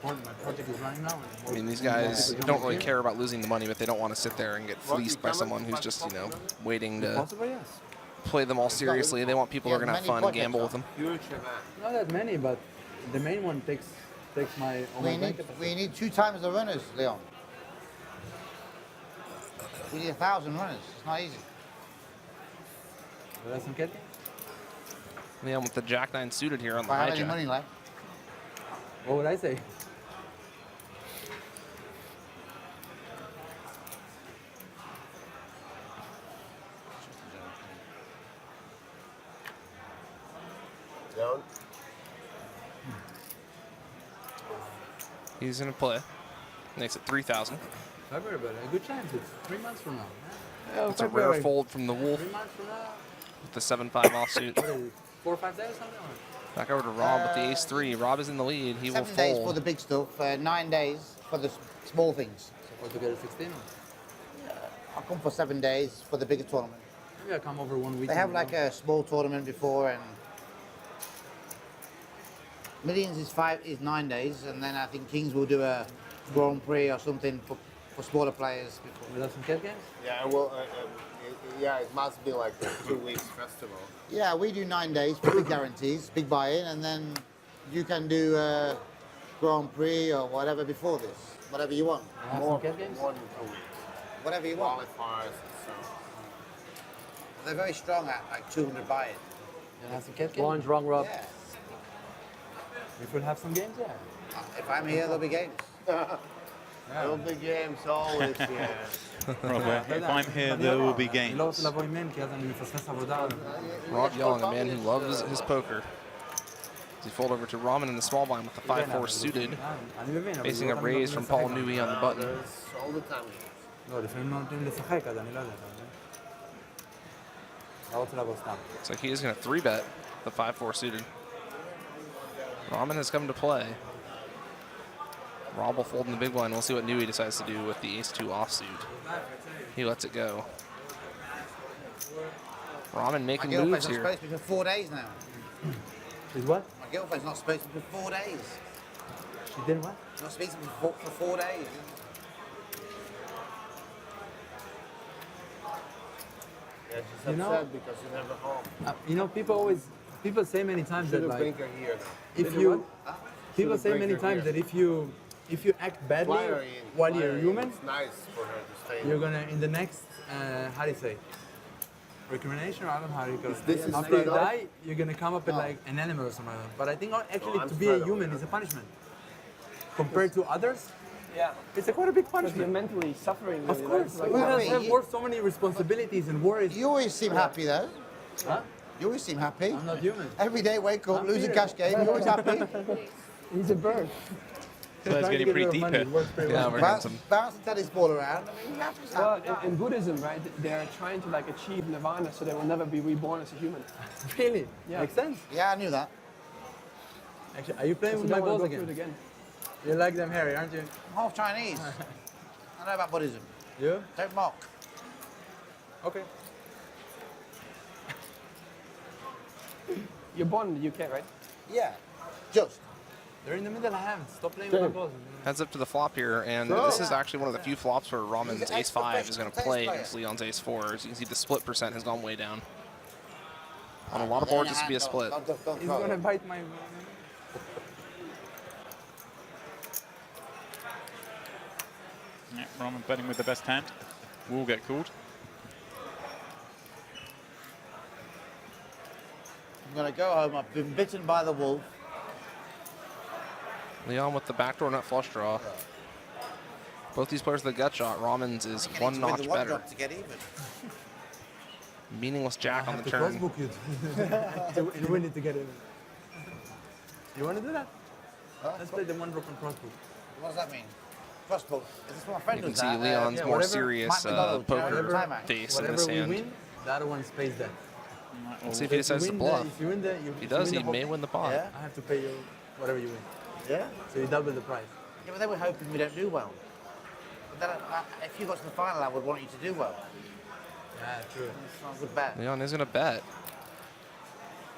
my project is running now. I mean, these guys don't really care about losing the money, but they don't want to sit there and get fleeced by someone who's just, you know, waiting to Possible, yes. play them all seriously. They want people who are going to have fun and gamble with them. Not that many, but the main one takes my We need 2 times the runners, Leon. We need 1,000 runners. It's not easy. That's some kid. Leon with the Jack 9 suited here on the If I have any hijack. money left. What would I say? Down. He's going to play. Makes it 3,000. February, but a good chance. It's 3 months from now. It's a rare fold from the Wolf 3 months from now. with the 7-5 offsuit. What is it, 4 or 5 days, something like that? Back over to Rob with the ace-3. Rob is in the lead. He will 7 days for fold. the big stuff, 9 days for the small things. Or to get a 16? I'll come for 7 days for the bigger tournament. Maybe I'll come over 1 week. They have like a small tournament before, and Millions is 9 days, and then I think Kings will do a Grand Prix or something for smaller players before. Will have some kid games? Yeah, well, yeah, it must be like a 2 weeks festival. Yeah, we do 9 days for big guarantees, big buy-in, and then you can do a Grand Prix or whatever before this, whatever you want, Will have some kid games? More than 2 weeks. whatever you want. Qualifiers and so. They're very strong at like 200 buy-in. Will have some kid games? One's wrong, Rob. Yeah. If we'll have some games, yeah. If I'm here, there'll be games. There'll be games always, yeah. Robert, if I'm here, there will be games. לא רוצה לבוא עם מן, כי אז אני מפספס עבודה. Rob Young, a man who loves his poker. As he fold over to Ramen in the small blind with the 5-4 suited, אני מבין, אבל facing a לא raise נותנים from Paul לשחק. Newey on the button. There's all the time games. לא, לפעמים לא נותנים לשחק, אז אני לא יודע. אתה מבין? לא רוצה לבוא סתם. Looks like he is going to 3-bet the 5-4 suited. Ramen has come to play. Rob will fold in the big blind. We'll see what Newey decides to do with the ace-2 offsuit. He lets it go. Ramen My making girlfriend's moves not here. supposed to be for 4 days now. Is what? My girlfriend's not supposed to be for 4 days. She did what? She's not supposed to be for 4 days. Yeah, she's You know- upset because she's never home. You know, people say many times that Should like, bring her here now. if you, people Should've say bring many her times here. that if you act badly Fly her in, while fly you're her in. human, It's nice for her to stay. you're gonna in the next how do you say recrimination, or I don't know how you call it. this is After you straight up? die, you're gonna come up with like an animal or something like that. But I think actually I'm to be a straight up. human is a punishment compared to others. Yeah. It's a quite a big Because you're punishment. mentally suffering. Of really, course, like, we Well, have you- worth so many responsibilities and worries. You always seem happy though. Huh? You always seem happy. I'm not human. Every day wake up, I'm lose a Peter. cash game, you're always happy. he's a bird. So it's Trying to getting get pretty rid of deep money, here. it works pretty Yeah, well. we're bounce, getting some. bounce the tennis ball around. I mean, happy's Well, happy. in Buddhism, right, they're trying to like achieve nirvana, so they will never be reborn as a human. Really? Yeah. Makes sense. Yeah, I knew that. Actually, are you playing So with they my don't wanna balls go through it again? again. You like them hairy, aren't you? I'm half Chinese. I know about Buddhism. You? Don't mock. Okay. You're born in the UK, right? Yeah, just. They're in the middle hand. Stop playing with my balls. Heads up to the flop here, and this is actually one of the few flops where Ramen's He's an ace-5 is going to ex-professional play tennis against Leon's ace-4. As you can see, the split percent has gone way down. On a On lot of boards, this would be a split. Don't He's throw gonna it. bite my. Yeah, Ramen betting with the best hand. Will get called. I'm gonna go home. I've been bitten by the wolf. Leon with the backdoor nut flush draw. Both these players with the gut shot. Ramen's is You need one to win notch the one better. drop to get even. Meaningless jack on the to turn. crossbook you to win it to get it. You want to do that? Let's play the one drop and crossbook. What does that mean? Crossbook. Is this what my friend You can does see that? Leon's yeah, more whatever. serious Mike McDonald, poker whatever- face in Whatever this we hand. win, the other one pays that. Let's see if he decides to bluff. If you win the, If he does, he may win the pot. Yeah? I have to pay you whatever you win. Yeah? So you double the price. Yeah, but then we're hoping we don't do well. But then, if you got to the final, I would want you to do well. Yeah, true. It's not a good bet. Leon is going to bet.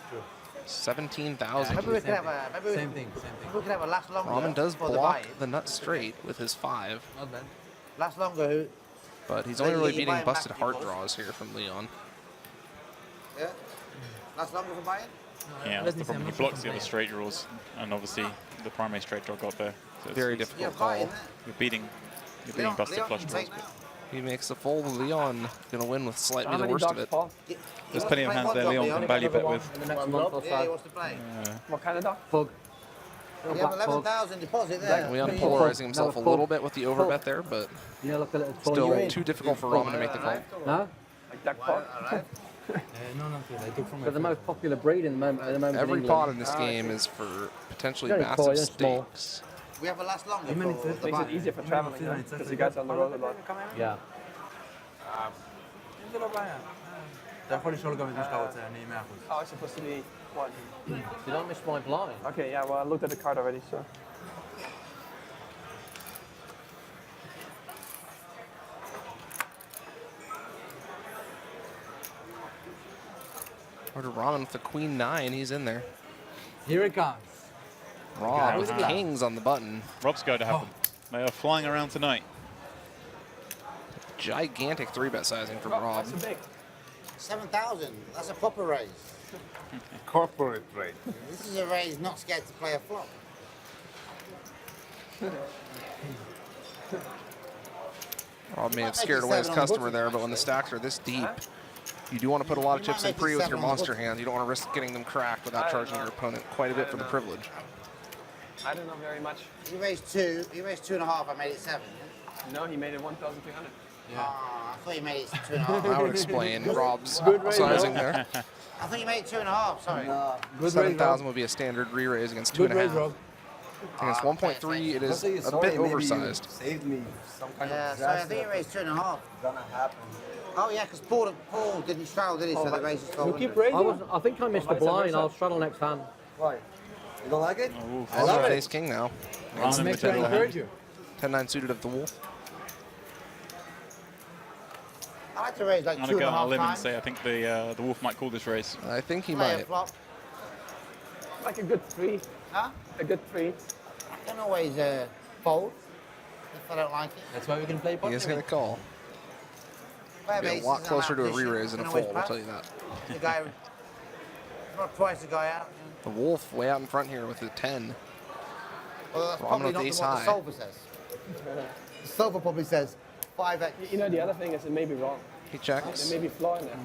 True. 17,000. Maybe we could have a Same thing. maybe we could have a last longer. Ramen does for the block buy-in. the nut straight with his 5, Not bad. Last longer. Who? but he's So only you really get your beating buy-in busted back heart equals? draws here from Leon. Yeah. Last longer for buy-in. Yeah, that's the problem. He blocks the other straight draws, and obviously the primary straight draw got there. So Very it's- difficult Yeah, call. buy-in. You're beating busted Leon flush can draws. take But that. He makes the fold. Leon gonna win with slightly How the many worst of dogs, it. Paul? there's plenty of hands there. Leon can value bet with. In the next month or Yeah, he so. wants to play. What kind of dog? Fog. You have 11,000 deposit there. Leon Yeah. polarizing himself a Another little bit with the overbet there, but You know, look a little still too difficult for Ramen to make the call. No? Like duck pot? Alright. No, not really. I took from my They're the most popular breed in the moment. At the moment Every in pot England. in this game is for potentially Very massive coy and small. stakes. We have a last longer many for the Makes it buy-in. easier for traveling, you know, because you guys are on the road a lot. Yeah. אתה יכול לשאול גם את מה שאתה רוצה, אני 100%. Oh, it's supposed to be what? You don't miss my blind. Okay, yeah, well, I looked at the card already, so. Order Ramen with the Queen 9, he's in there. Here it comes. Rob with Wow. kings on the button. Rob's going to happen. They are flying around tonight. Gigantic 3-bet sizing from Oh, Rob. that's so big. 7,000. That's a proper raise. Corporate rate. This is a raise not scared to play a flop. Rob may might have make scared it away his 7 on the customer button, there, but when the actually. stacks are this deep, you do want to put a lot of You might chips in make it pre with 7 your on the monster button. hands. You don't want to risk getting them cracked without charging your opponent quite a bit for the privilege. I don't know very much. You raised 2. You raised 2.5. I made it 7. No, he made it 1,300. I thought you made it That 2.5. would explain Rob's raise, sizing Rob. there. I thought you made it 2.5. Sorry. Good raise, 7,000 would be a standard re-raise against Good raise, 2.5. Rob. Against 1.3, it is a bit oversized. Saved me some kind Yeah, of sorry. I disaster think you raised 2.5. gonna happen. Oh yeah, because Paul didn't straddle, did he? So the raise is 1200. I think I missed the blind. I'll straddle next hand. Why? You don't like it? I love it. Ace King now. Ramen Make with sure I the encourage you. 10-9 suited of the Wolf. I like to raise like I'm going to go on a 2.5 limb and times. say I think the Wolf might call this race. I think he Play a might. flop. Like a good 3. Huh? A good 3. I don't always fold if I don't like it. That's why we can play He poker. is going to call. Play Be a aces lot in closer to a position, re-raise than a can always fold, I'll pass. tell you that. The guy, not twice the guy out. The Wolf way out in front here with the 10. Well, that's Ramen probably with not ace what high. the solver says. The solver probably says 5x. You know, the other thing is it may be wrong. He There checks. may be flaw in there.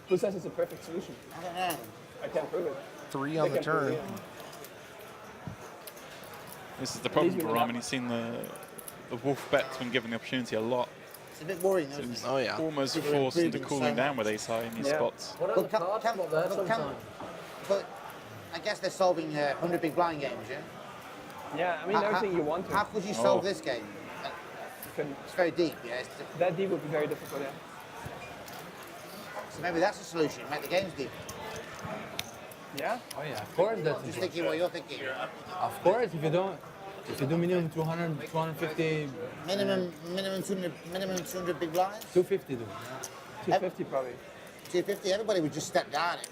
Who says it's a perfect solution? I don't know. I can't prove it. 3 on the They can't prove turn. it. This is the problem Please for give me that Ramen. He's seen the Wolf bets when given the opportunity a lot. It's a bit worrying, isn't it? Oh, yeah. Almost People are forced into improving cooling so down much. with ace high in these Yeah. spots. What But other cards come up there sometimes? but I guess they're solving 100 big blind games, yeah? Yeah, I mean, everything you want to. How could you solve Oh. this game? You can, It's very deep, yeah? that deep would be very difficult, yeah. So maybe that's a solution, make the games deep. Yeah? Oh yeah, of course that's Just thinking what you're thinking. Of course, if you do minimum 200, 250, Minimum 200 big blinds? 250 do. 250 probably. 250, everybody would just step down it.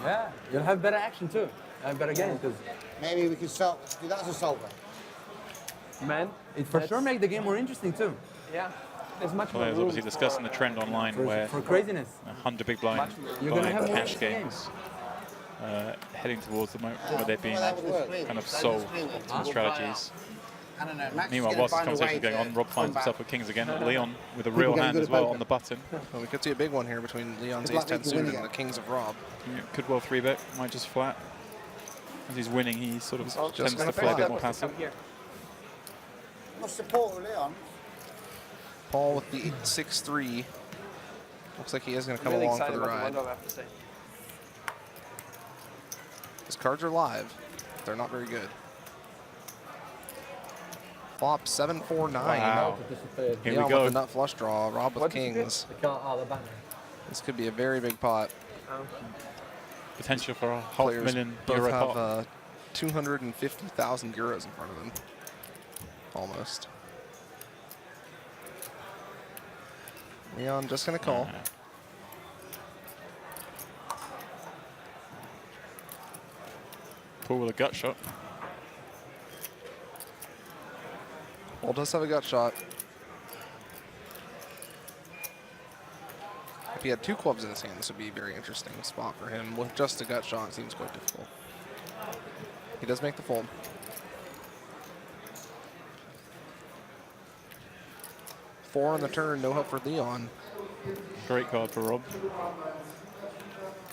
Yeah, you'll have better action too. Have better game because Maybe we could do that as a solver. Man, it for That's- sure make the game more interesting too. yeah. There's much more Players room. obviously discussing the trend online where For craziness. 100 big blind You're gonna buying have more cash games. games heading towards the moment where they're being Well, that would work. kind of That would sold scream it. some strategies. I don't know. Max is Meanwhile, gonna whilst this find a conversation way is going to on, Rob finds combat. himself with kings again. Leon with a People real getting hand good as at well poker. on the button. Well, we could see a big one here between Leon's It's like ace 10 we can suited win and the again. kings of Rob. Could well 3-bet, might just flat. As he's winning, he sort of just tends gonna to play a bit flat. more passive. Come here. Much support, Leon. Paul with the 6-3. Looks like he is going to come Really along for excited the about the ride. one, I have to say. His cards are live. They're not very good. Flop 7-4-9. Wow. Disappeared. Here Leon we go. with the nut flush draw. Rob with What disappeared? kings. The card, oh, the banner. This could be a very big pot. Potential for a Players $500,000 both euro have pot. 250,000 euros in front of them. Almost. Leon just going to call. Paul with a gut shot. Paul does have a gut shot. If he had 2 clubs in his hand, this would be a very interesting spot for him. With just a gut shot, it seems quite difficult. He does make the fold. Four on the turn, no help for Leon. Great card for Rob.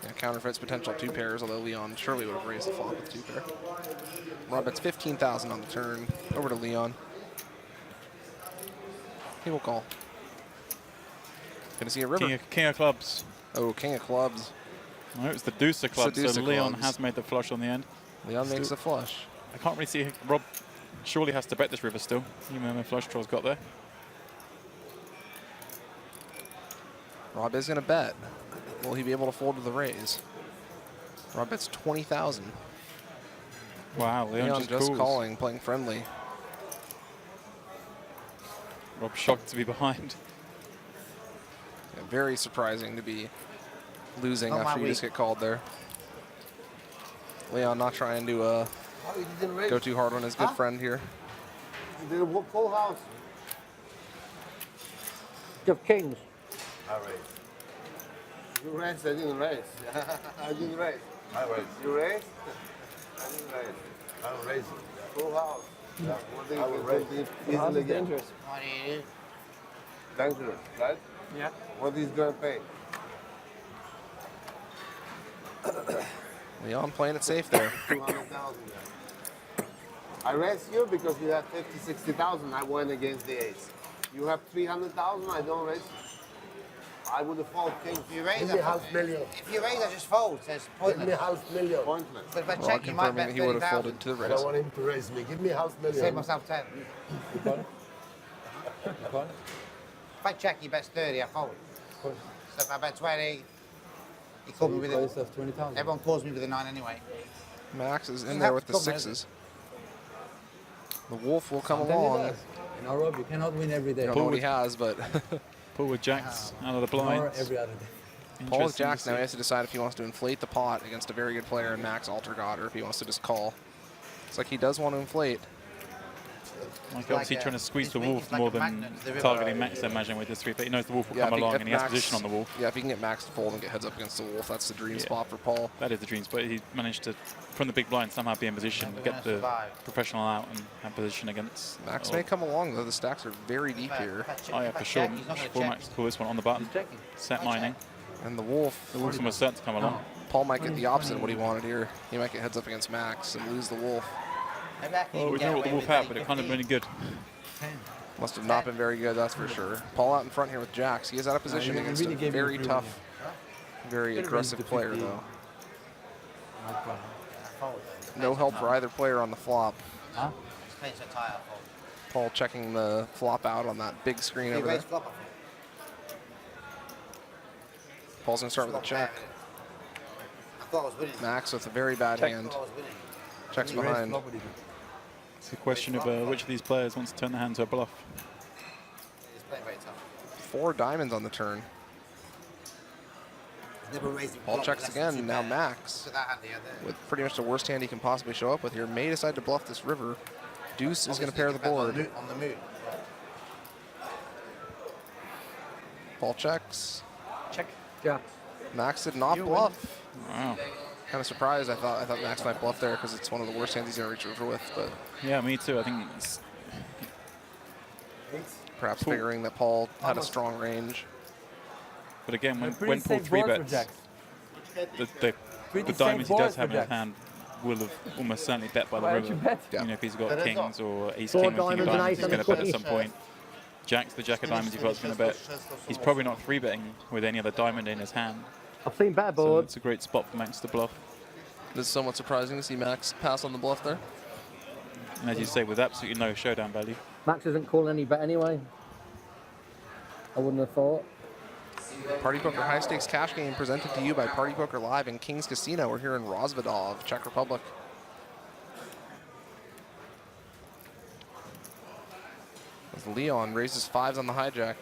Yeah, counterfeits potential 2 pairs, although Leon surely would have raised the flop with 2 pair. Rob bets 15,000 on the turn. Over to Leon. He will call. Gonna see a river. King of clubs. Oh, king of clubs. No, it's the deuce of clubs, deuce so of Leon clubs. has made the flush on the end. Leon makes a flush. I can't really see. Rob surely has to bet this river still, even though the flush draw's got there. Rob is gonna bet. Will he be able to fold to the raise? Rob bets 20,000. Wow, Leon Leon just calls. calling, playing friendly. Rob shocked to be behind. Yeah, very surprising to be losing Not my after you week. just get called there. Leon not trying to Oh, you didn't raise. go too hard on his good Huh? friend here. You did a full house. You have kings. I raised. You raised, I didn't raise. I didn't raise. I raise. You raised? I didn't raise. I'm raising. Full house. Yeah. One thing I will you raise. can The house easily is get. dangerous. What do you do? Dangerous, right? Yeah. What is going to pay? Leon playing it safe there. 200,000. I raised you because you have 50, 60,000. I went against the ace. You have 300,000. I don't raise. I would have folded king. If you raise, Give me half million. if you raise, I just fold. So it's Give me pointless. half million. Pointless. But if I Rod check, you might confirming bet that he would have 30,000. folded to the I raise. don't want him to raise me. Give me half Save million. myself 10. If I check, he bets 30, I fold. So if I bet 20, he called me with it. Yourself 20,000. Everyone calls me with a 9 anyway. Max is in You there have with to the come, hasn't sixes. The wolf will come Sometimes he along. does. You know, Rob, you cannot win every day. I don't know what he has, but Paul with jacks out of the Or blinds. every other day. Paul with Interesting to jacks now see. he has to decide if he wants to inflate the pot against a very good player in Max Altergod or if he wants to just call. It's like he does want to inflate. Like obviously like trying a- to squeeze it's the like- wolf it's like more a than magnet to the river. targeting Max, I imagine, with this three. But he knows the wolf will come if along if and he has Max- position on the wolf. Yeah, if he can get Max to fold and get heads up against the wolf, that's the dream Yeah. spot for Paul. That is the dreams, but he managed to, from the big blind, somehow be in position, Never get gonna the survive. professional out and have position against. Max oh, may come along though. The stacks are very deep here, Oh yeah, for sure. He's not going Full to Max check. to call this one on the button. He's checking. Set I mining. and the wolf. The wolf's almost certain to come along. Paul might get the opposite of what he wanted here. He might get heads up against Max and lose the wolf. Oh, we know what the wolf had, but it kind of really good. Must have not been very good, that's for sure. Paul out in front here with jacks. He is out of position he against really a gave you very free tough, very Could've aggressive raised to player 50. though. Not fun. No help for either player on the flop. Huh? Paul checking the flop out on that big screen over there. Paul's gonna start with a check. I thought I was winning. Max with a very bad I hand. thought I was winning. Checks He raised behind. flop, what did he do? It's a question of which of these players wants to turn their hand to a bluff. He's playing very tough. 4 diamonds on the turn. Never raised him Paul flop checks less than again. 2 Now pairs. Max Look at that hand the other. with pretty much the worst hand he can possibly show up with here. May decide to bluff this river. Deuce is going to pair the board. On the moon. Paul checks. Check. Jacks. Max did not bluff. Wow. Kind of surprised. I thought Max might bluff there because it's one of the worst hands he's going to reach river with. But Yeah, me too. I think it's perhaps Cool. figuring that Paul had a strong range. But again, when Pretty Paul safe three board for bets, jacks. the Pretty diamonds safe he does board have for in his jacks. hand will have almost certainly bet by the Why don't you river. bet? Yeah. You know, if he's got But it's kings or ace Four king or king of diamonds, an diamonds, ace he's and going a to bet at 20. some point. Jack's the jack of diamonds he's got is going to bet. He's probably not three betting with any other diamond in his hand. I've seen better So boards. it's a great spot for Max to bluff. This is somewhat surprising to see Max pass on the bluff there. And as you say, with absolutely no showdown value. Max isn't calling any bet anyway. I wouldn't have thought. Party Poker High Stakes Cash Game presented to you by Party Poker Live and King's Casino. We're here in Rozvadov, Czech Republic. As Leon raises 5s on the hijack.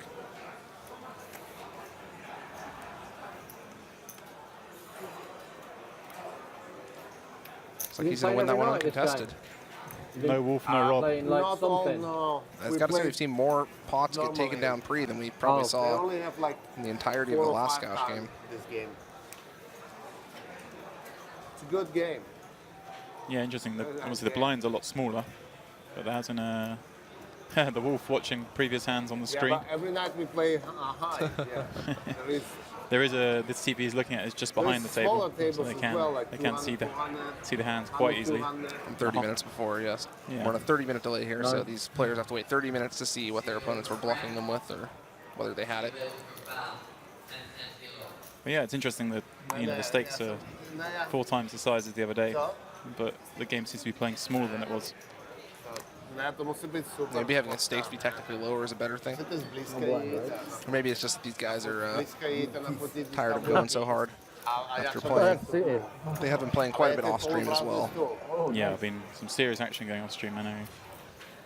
Looks like You he's going to playing win that one every night this uncontested. No Wolf, no Rob. Playing like Not all, something. no. It's We got to say play- we've seen more pots get taken normally. down pre than we probably Oh. They saw only have like in the entirety of 4 the or last 5 Scotch times game. this game. It's a good game. Yeah, interesting. Obviously, the blind's a lot smaller, but there hasn't the Wolf watching previous hands on the Yeah, stream. but every night we play high. Yeah. There is this TV is looking at is just behind the table, smaller tables so they as can well, like they can 200, see the hands quite 100, easily. 200. 30 minutes before, yes. Yeah. We're on a 30-minute delay here, so No. these players have to wait 30 minutes to see what their opponents were bluffing them with or whether they had it. But yeah, it's interesting that the stakes are 4 times the size as the other day, but the game seems to be playing smaller than it was. To musí být super. Maybe having the stakes be technically lower is a better thing. Chcete zblízka jít Or maybe it's just that these guys are Blízka jít a nafotit tired of going so hard after Well, playing. that's it. They have been playing quite a bit off stream as well. Yeah, I've been some serious action going off stream. I know.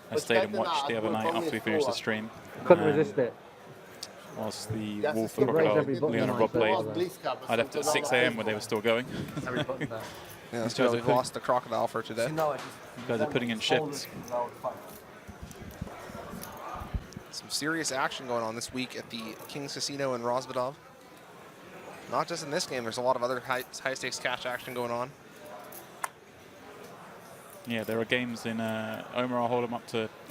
I stayed and watched the other night after we finished the stream. Couldn't resist it. Whilst the Yeah, Wolf still and raise Crocodile, every button Leon and on Rob my played. phone. I left at 6 a.m. when they were still going. Every button there. Yeah, that's guys why are we've putting- lost the crocodile for today. No, I just You guys are putting in shifts. Some serious action going on this week at the King's Casino in Rozvadov. Not just in this game, there's a lot of other high stakes cash action going on. Yeah, there are games in Omaha Hold'em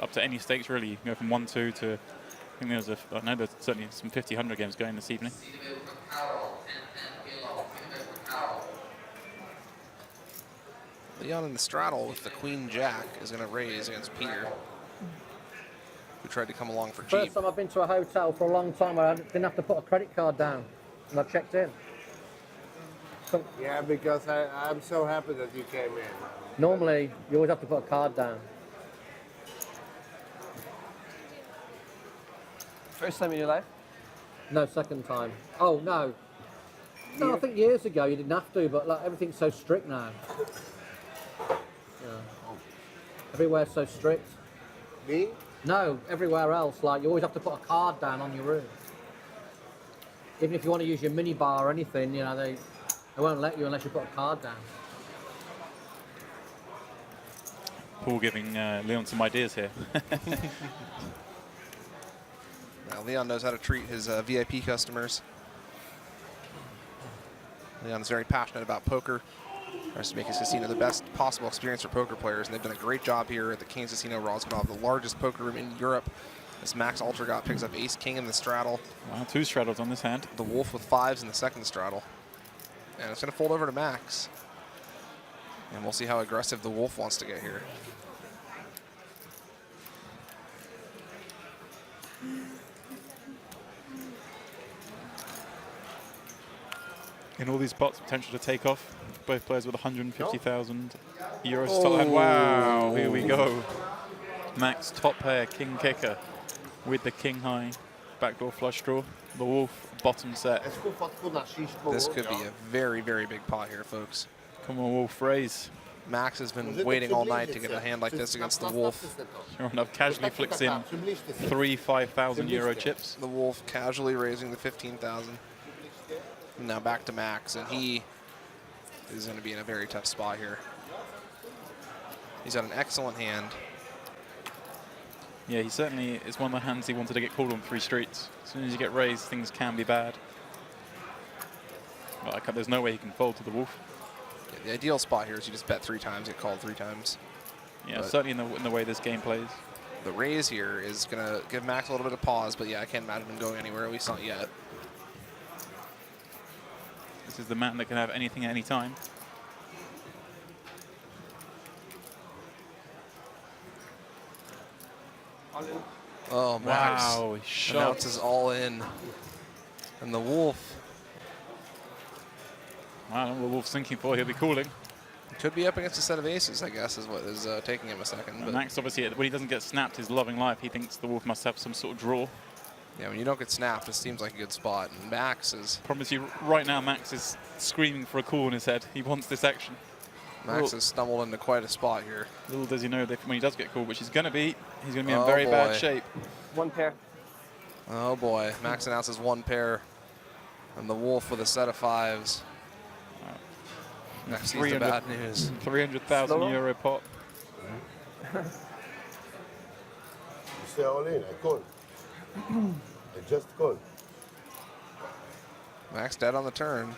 up to any stakes really. You can go from 1-2 to I think I know there's certainly some 50-100 games going this evening. Leon in the straddle with the Queen Jack is going to raise against Peter, who tried to come along for cheap. First time I've been to a hotel for a long time where I didn't have to put a credit card down and I checked in. So Yeah, because I'm so happy that you came in. normally you always have to put a card down. First time in your life? No, second time. Oh no. No, I think years ago you didn't have to, but like everything's so strict now. Yeah. Everywhere's so strict. Me? No, everywhere else, like you always have to put a card down on your room. Even if you want to use your mini bar or anything, you know, they won't let you unless you put a card down. Paul giving Leon some ideas here. Now, Leon knows how to treat his VIP customers. Leon's very passionate about poker. Tries to make his casino the best possible experience for poker players, and they've done a great job here at the King's Casino Rozvadov, the largest poker room in Europe. As Max Altergott picks up ace king in the straddle, Wow, 2 straddles on this hand. the Wolf with 5s in the second straddle. And it's going to fold over to Max. And we'll see how aggressive the Wolf wants to get here. In all these pots, potential to take off. Both players with 150,000 euros. Top hand. Wow, here we go. Max top pair, king kicker with the king high. Backdoor flush draw. The Wolf bottom set. Hezkou fotku na šíšku. This could be a very, very big pot here, folks. Come on, Wolf, raise. Max has been Můžete waiting all night přiblížit to get se. a hand like this against the Wolf. Nastavte se to. Sure enough, casually Tak, flicks tak, in tak, přiblížte se. 3 5,000 euro Přiblížte. chips. The Wolf casually raising the 15,000. Now back to Max, and he is going to be in a very tough spot here. He's got an excellent hand. Yeah, he certainly is one of the hands he wanted to get called on 3 streets. As soon as you get raised, things can be bad. But there's no way he can fold to the Wolf. Yeah, the ideal spot here is you just bet 3 times, get called 3 times. Yeah, But- certainly in the way this game plays. The raise here is going to give Max a little bit of pause, but yeah, I can't imagine him going anywhere, at least not yet. This is the man that can have anything at any time. Oh, Max Wow, he shoved. announces all in. And the Wolf Wow, I don't know what the Wolf's thinking for. He'll be calling. could be up against a set of aces, I guess, is what is taking him a second. And But Max, obviously, when he doesn't get snapped his loving life, he thinks the Wolf must have some sort of draw. yeah, when you don't get snapped, this seems like a good spot. And Max Promise you, right now, Max is screaming for a call in his head. He wants this action. has stumbled into quite a spot here. Little does he know that when he does get called, which he's going to be in Oh, very boy. bad shape. One pair. Oh boy, Max announces 1 pair. And the Wolf with a set of 5s. Max sees the 300 bad news. 300,000 euro pot. You say all in, I call. I just call. Max dead on the turn.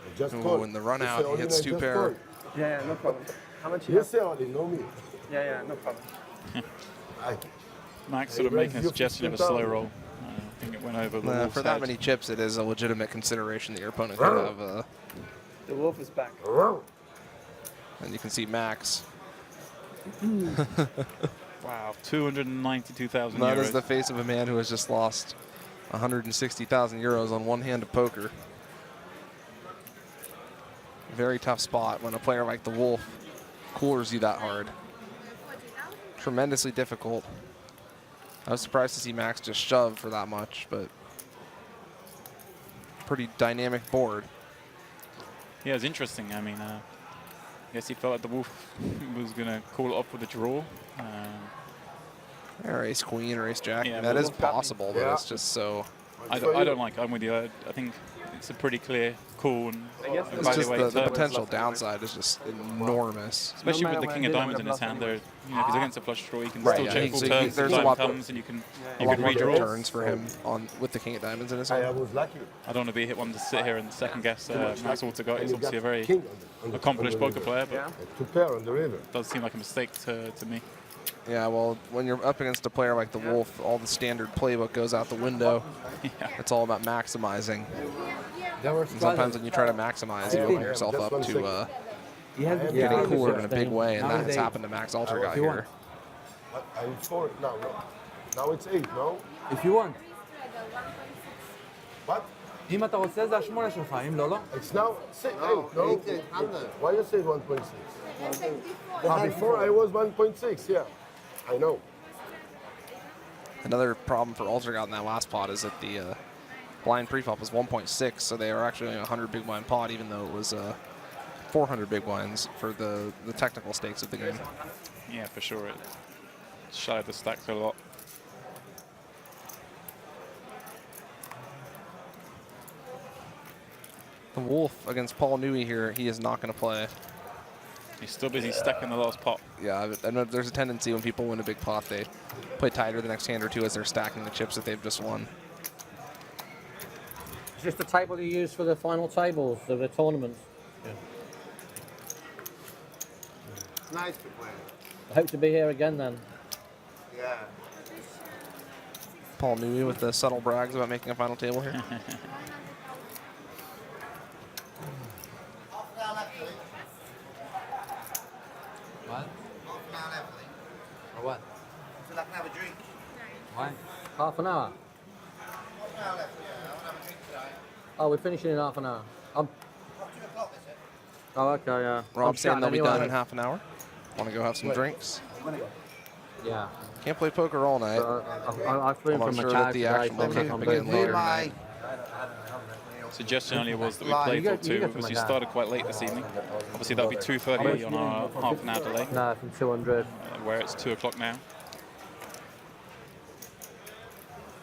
I just Ooh, call. in the run You out, say he all in, hits I two just pair. call. Yeah, no problem. How much you You have? say all in, no me. Yeah, no problem. Max Hey, sort of raise making a you suggestion of a slow 15,000. roll. I think it went over the wolf's For that head. many chips, it is a legitimate consideration that your opponent could have. The wolf is back. And you can see Max. Wow, 292,000 That euros. is the face of a man who has just lost 160,000 euros on one hand of poker. Very tough spot when a player like the Wolf coolers you that hard. Tremendously difficult. I was surprised to see Max just shove for that much, but pretty dynamic board. Yeah, it's interesting. I mean, I guess he felt like the wolf was going to call it off with a draw. Or ace queen or ace jack. Yeah, That but is possible, but Yeah. it's just so. I don't like. I'm with you. I think it's a pretty clear call. And I guess It's just the turn. potential downside is just enormous. Especially No with the matter king when of I diamonds did in his it, hand, there, you know, if he's against a flush draw, he can Right, still yeah. check full So turns. there's the a time lot- comes and you can A lot more redraw. turns for him on with the king of diamonds in his I hand. was lucky. I don't want to be hit one to sit here and second guess Max Altergott. He's And you obviously a got very king on the accomplished river. poker player, but Yeah. I took pair on the river. it does seem like a mistake to me. Yeah, well, when you're up against a player like the Wolf, all the standard playbook goes out the window. Yeah. It's all about maximizing. There were And sometimes when you try to maximize, you open yourself Just up one to second. He has been getting playing cooler the in a big way, and that has Nowadays- happened to Max Altergott if you here. want. I'm 4 now. Now it's 8, no? If you want. What? אם אתה רוצה זה השמונה שלך, אם לא, לא. It's now 6, No, 8, no? 800. Why you say 1.6? Before I was 1.6, yeah. I know. Another problem for Altergott in that last pot is that the blind preflop was 1.6, so they are actually a 100 big blind pot, even though it was 400 big blinds for the technical stakes of the game. Yeah, for sure. It shied the stacks a lot. The Wolf against Paul Newey here, he is not going to play. He's still busy stacking the last pot. Yeah, I know there's a tendency when people win a big pot, they play tighter the next hand or two as they're stacking the chips that they've just won. Is this the table you use for the final tables of the tournaments? It's nice to play. I hope to be here again then. Yeah. Paul Newey with the subtle brags about making a final table here. What? Or what? So I can have a drink. Why? Half an hour? Oh, we're finishing in half an hour. Oh, okay, yeah. Rob's saying they'll be anyway. done in half an hour. Want to go have some drinks? Yeah. Can't play poker all night. I flew in Well, I'm from sure Macau that the today, action so will kick I'm up busy. again later Bye. tonight. Suggestion only was that we Lie. play You till go- you 2 go because to we my dad. started quite late this evening. Obviously, that'll be 2:30 on our half an hour delay, No, from 200. where it's 2 o'clock now.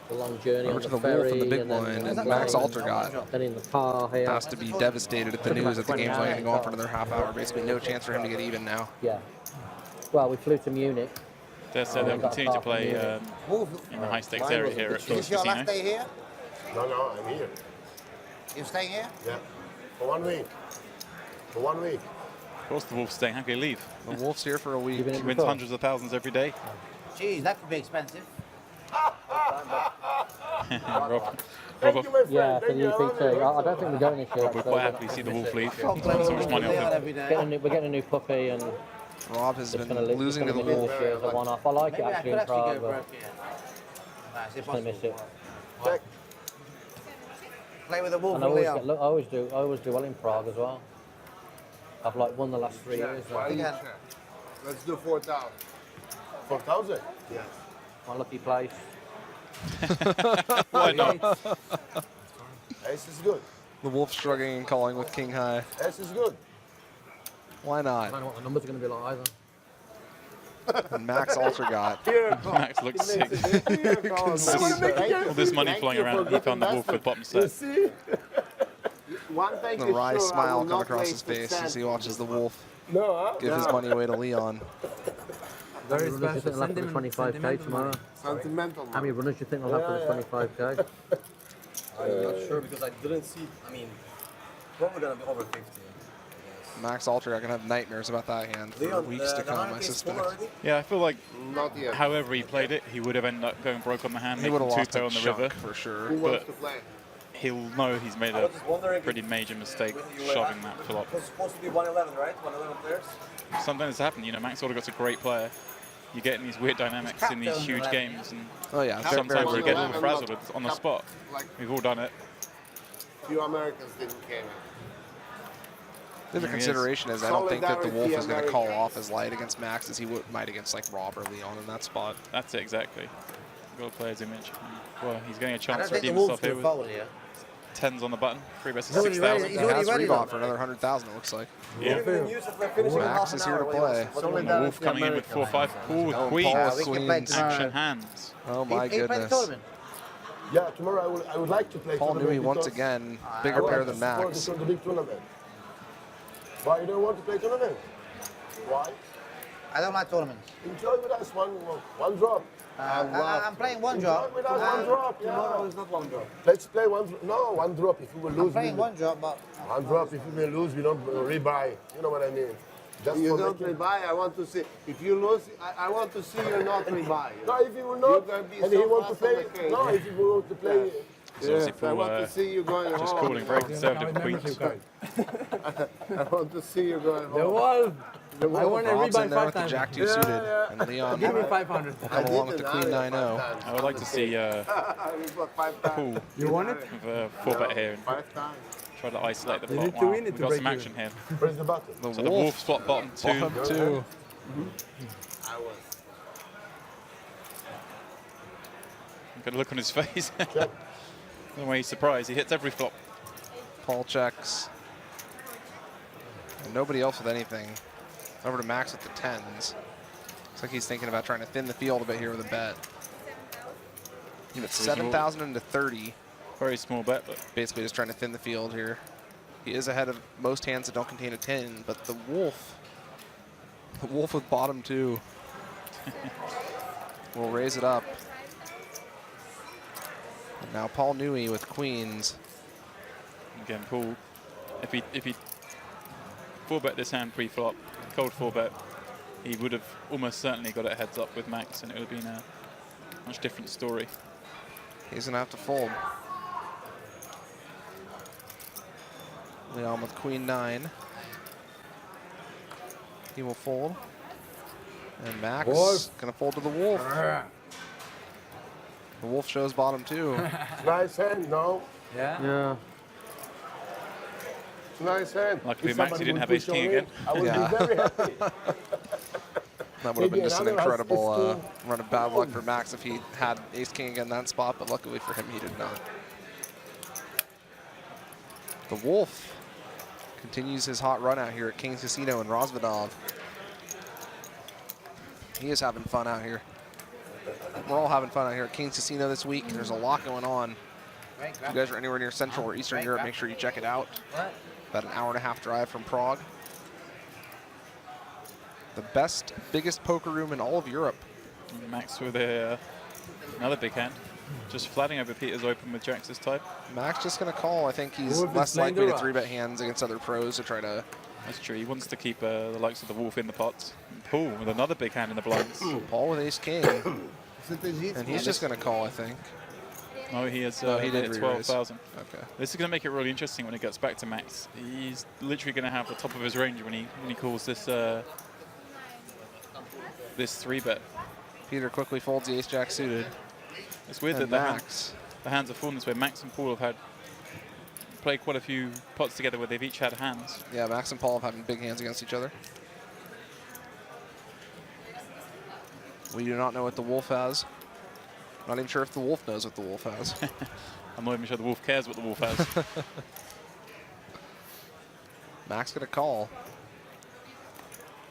A long journey Over on to the the ferry. Wolf in the big and then blind, and plane, Max Altergott Then in the car here. has to be devastated at the news that the game's only going to go on for another half hour. Basically, no chance for him to get even now. Yeah. Well, we flew to Munich. They said they'll continue to play in the high stakes area here at Is Phillips this your last Casino. day here? No, I'm here. You're staying here? Yeah. For 1 week. For 1 week. Of course, the Wolf's staying. How can he leave? The Wolf's here for a week. You've been He in wins before? hundreds of thousands every day. Geez, that could be expensive. Rob, Thank Rob, you, my friend. Yeah, for Thank the you. UPT. I don't think we're going this year. Rob, we're so quite happy to see the Wolf leave. So So much money off him. every day. we're getting a new puppy and Rob has it's been going to losing to the this Wolf. year as a one-off. I like it Maybe I actually could in actually Prague, go but broke here. Nah, it's I'm going to miss it. impossible. Play with the wolf And I and always, Leo. look, I always do well in Prague as well. I've like won the last 3 years. Again. Let's do 4,000. 4,000. Yes. My lucky place. Why not? Ace is good. The Wolf shrugging and calling with King High. Ace is good. Why I not? don't know what the numbers are going to be like either. And Max Altergott. Here, Max looks sick. here, All this money flying around, he found the Wolf with bottom You set. see? One thing The is wry sure, I smile will come not across his waste a face cent as he on watches the this Wolf No, huh? give his money away to Leon. How many Very runners do you special. think they'll have for the 25k tomorrow? Sentimental. How many runners do you think they'll have for the 25k? I'm not sure because I didn't see. I mean, probably gonna be over 50. Max Ultra gonna have nightmares about that hand for weeks to come, I suspect. Yeah, I feel like Not yet. however he played it, he would have ended up going broke on the hand, He would making have lost two-pair a on the chunk river. for sure. Who wants but- to play? He'll know he's made a pretty major mistake shoving that flop. It's supposed to be 111, right? 111 players. Sometimes it's happened, you know, Max Aldergott's a great player. You get in these weird dynamics in these huge games, and Oh yeah, very, sometimes very you get a good. little frazzled on the spot. Like We've all done it. few Americans didn't came in. The other There he is. consideration is I don't think that the Wolf is going to call Solidarity, off as light against Max as he might against like Rob or Leon in that spot. That's it, exactly. Got to play his image. Well, he's getting a I chance don't to think the redeem Wolves himself here will with foul here. 10s on the button. 3 bets He's of already ready. 6,000. He's He already has ready, rebought though. for another 100,000 it looks like. Yeah. Even in news that we're finishing in Max half an is here hour. to What play. else? What do we Solidarity. do? Wolf coming in with 4-5. Ooh, with Oh, queens. Paul we with can play queens. tomorrow. Action hands. Oh my He played the goodness. tournament. Yeah, tomorrow I would like to play. Paul tournament Newey once because again, I bigger want pair to than support Max. the big tournament. Why you don't want to play tournament? Why? I don't like tournaments. Enjoy with us one drop. I'm playing one Enjoy drop. with us one drop. Tomorrow Yeah. is not one drop. Let's play one drop. If we will I'm lose, playing we will- one drop, but one drop. If we may lose, we don't rebuy. You know what I mean? Just You for don't making- rebuy. I want to see. If you lose, I want to see you not rebuy. No, if he will not, You're gonna be and so he want to fast on play. the cage. No, if he want to play. So obviously Yes, I want Paul to see you going just home. calling very conservative queens. I want to see you going The home. Wolf. I won a Rob's in rebuy there 5 with the times. Jack 2 suited, and Leon Give me 500. I come along with the didn't Queen either 9-0. 5 times. I would like to see We put 5 times. Paul You want it? with a 4-bet here and 5 times. try to isolate the You flop. need to Wow, win it we've to got break some even. action here. Press the button. The So the Wolf, Wolf's flop bottom 2. bottom 2. I was. Got a look on his face. The way he's surprised. He hits every flop. Paul checks. And nobody else with anything. Over to Max with the 10s. Looks like he's thinking about trying to thin the field a bit here with a bet. He bet 7,000 into 30. Very small bet, but Basically just trying to thin the field here. He is ahead of most hands that don't contain a 10, but the Wolf with bottom 2 will raise it up. And now Paul Newey with queens. again, Paul, if he 4-bet this hand pre-flop, cold 4-bet, he would have almost certainly got it heads up with Max, and it would have been a much different story. He's gonna have to fold. Leon with queen 9. He will fold. And Max Wolf. gonna fold to the Wolf. The Wolf shows bottom 2. Nice hand, no? Yeah? Yeah. Nice hand. Luckily, If Max, somebody he didn't would have push ace-king on me, again. I would Yeah. be very happy. That would have been Maybe just an another incredible ace-king. run of bad luck for Max if he had ace-king again in that spot, but luckily for him, he did not. The Wolf continues his hot run out here at King's Casino in Rosvedov. He is having fun out here. We're all having fun out here at King's Casino this week. There's a lot going on. If you guys are anywhere near Central or Eastern Europe, make sure you check it out. About an hour-and-a-half drive from Prague. The best, biggest poker room in all of Europe. Max with another big hand. Just flatting over Peter's open with jacks this time. Max just going to call. I think he's Wolf is less playing likely the to rough. 3-bet hands against other pros to try to... That's true. He wants to keep the likes of the Wolf in the pots. Paul with another big hand in the blinds. Paul with ace-king. And he's just going to call, I think. No, he has No, he did hit re-raise. 12,000. Okay. This is going to make it really interesting when it gets back to Max. He's literally going to have the top of his range when he calls this this 3-bet. Peter quickly folds the ace-jack suited. It's weird And that Max. the hands have fallen this way. Max and Paul have played quite a few pots together where they've each had hands. Yeah, Max and Paul have having big hands against each other. We do not know what the Wolf has. Not even sure if the Wolf knows what the Wolf has. I'm not even sure the Wolf cares what the Wolf has. Max gonna call.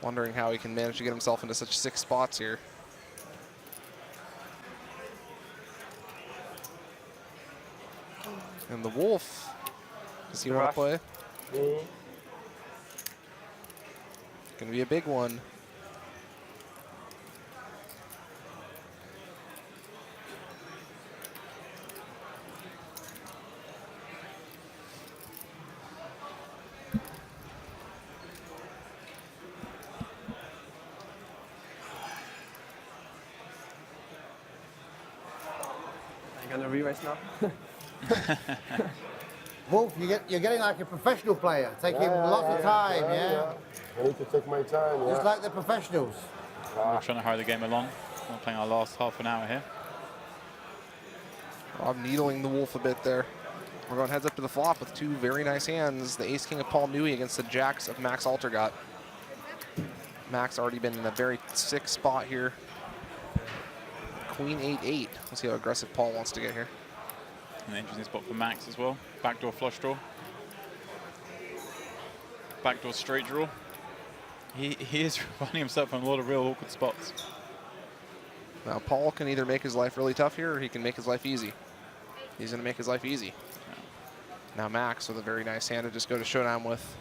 Wondering how he can manage to get himself into such 6 spots here. And the Wolf Does he want to play? Mm. Gonna be a big one. Are you gonna re-race now? Wolf, you're getting like a professional player, taking lots of time, yeah? I need to take my time, yeah. Just like the professionals. We're trying to hurry the game along. We're playing our last half an hour here. Rob needling the Wolf a bit there. We're going heads up to the flop with two very nice hands. The ace king of Paul Newey against the jacks of Max Altergott. Max already been in a very sick spot here. Queen 8-8. We'll see how aggressive Paul wants to get here. An interesting spot for Max as well. Backdoor flush draw. Backdoor straight draw. He is finding himself in a lot of real awkward spots. Now Paul can either make his life really tough here or he can make his life easy. He's going to make his life easy. Now Max with a very nice hand to just go to showdown with.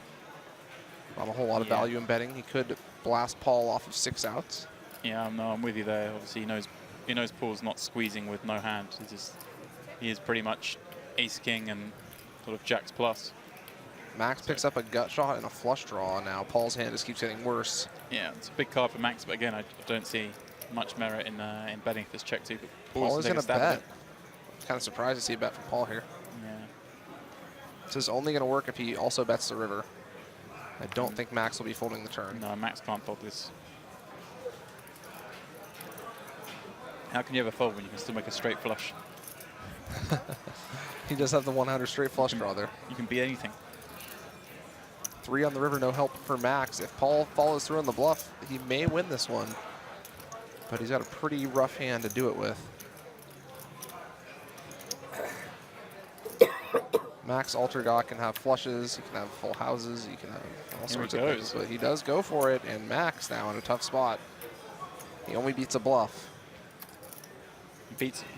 Not a whole lot of value in betting. He could blast Paul off of 6 outs. Yeah, no, I'm with you there. Obviously, he knows Paul's not squeezing with no hand. He is pretty much ace king and sort of jacks plus. Max picks up a gut shot and a flush draw. Now Paul's hand just keeps getting worse. Yeah, it's a big card for Max, but again, I don't see much merit in betting if it's check 2. But Paul is taking going a to stab at bet. it. Kind of surprised to see a bet from Paul here. Yeah. This is only going to work if he also bets the river. I don't think Max will be folding the turn. No, Max can't fold this. How can you ever fold when you can still make a straight flush? He does have the 100 straight flush draw there. You can beat anything. 3 on the river, no help for Max. If Paul follows through on the bluff, he may win this one. But he's got a pretty rough hand to do it with. Max Altergott can have flushes, he can have full houses, he can have all sorts of things, but he does go for it, and Max now in a tough spot. He only beats a bluff.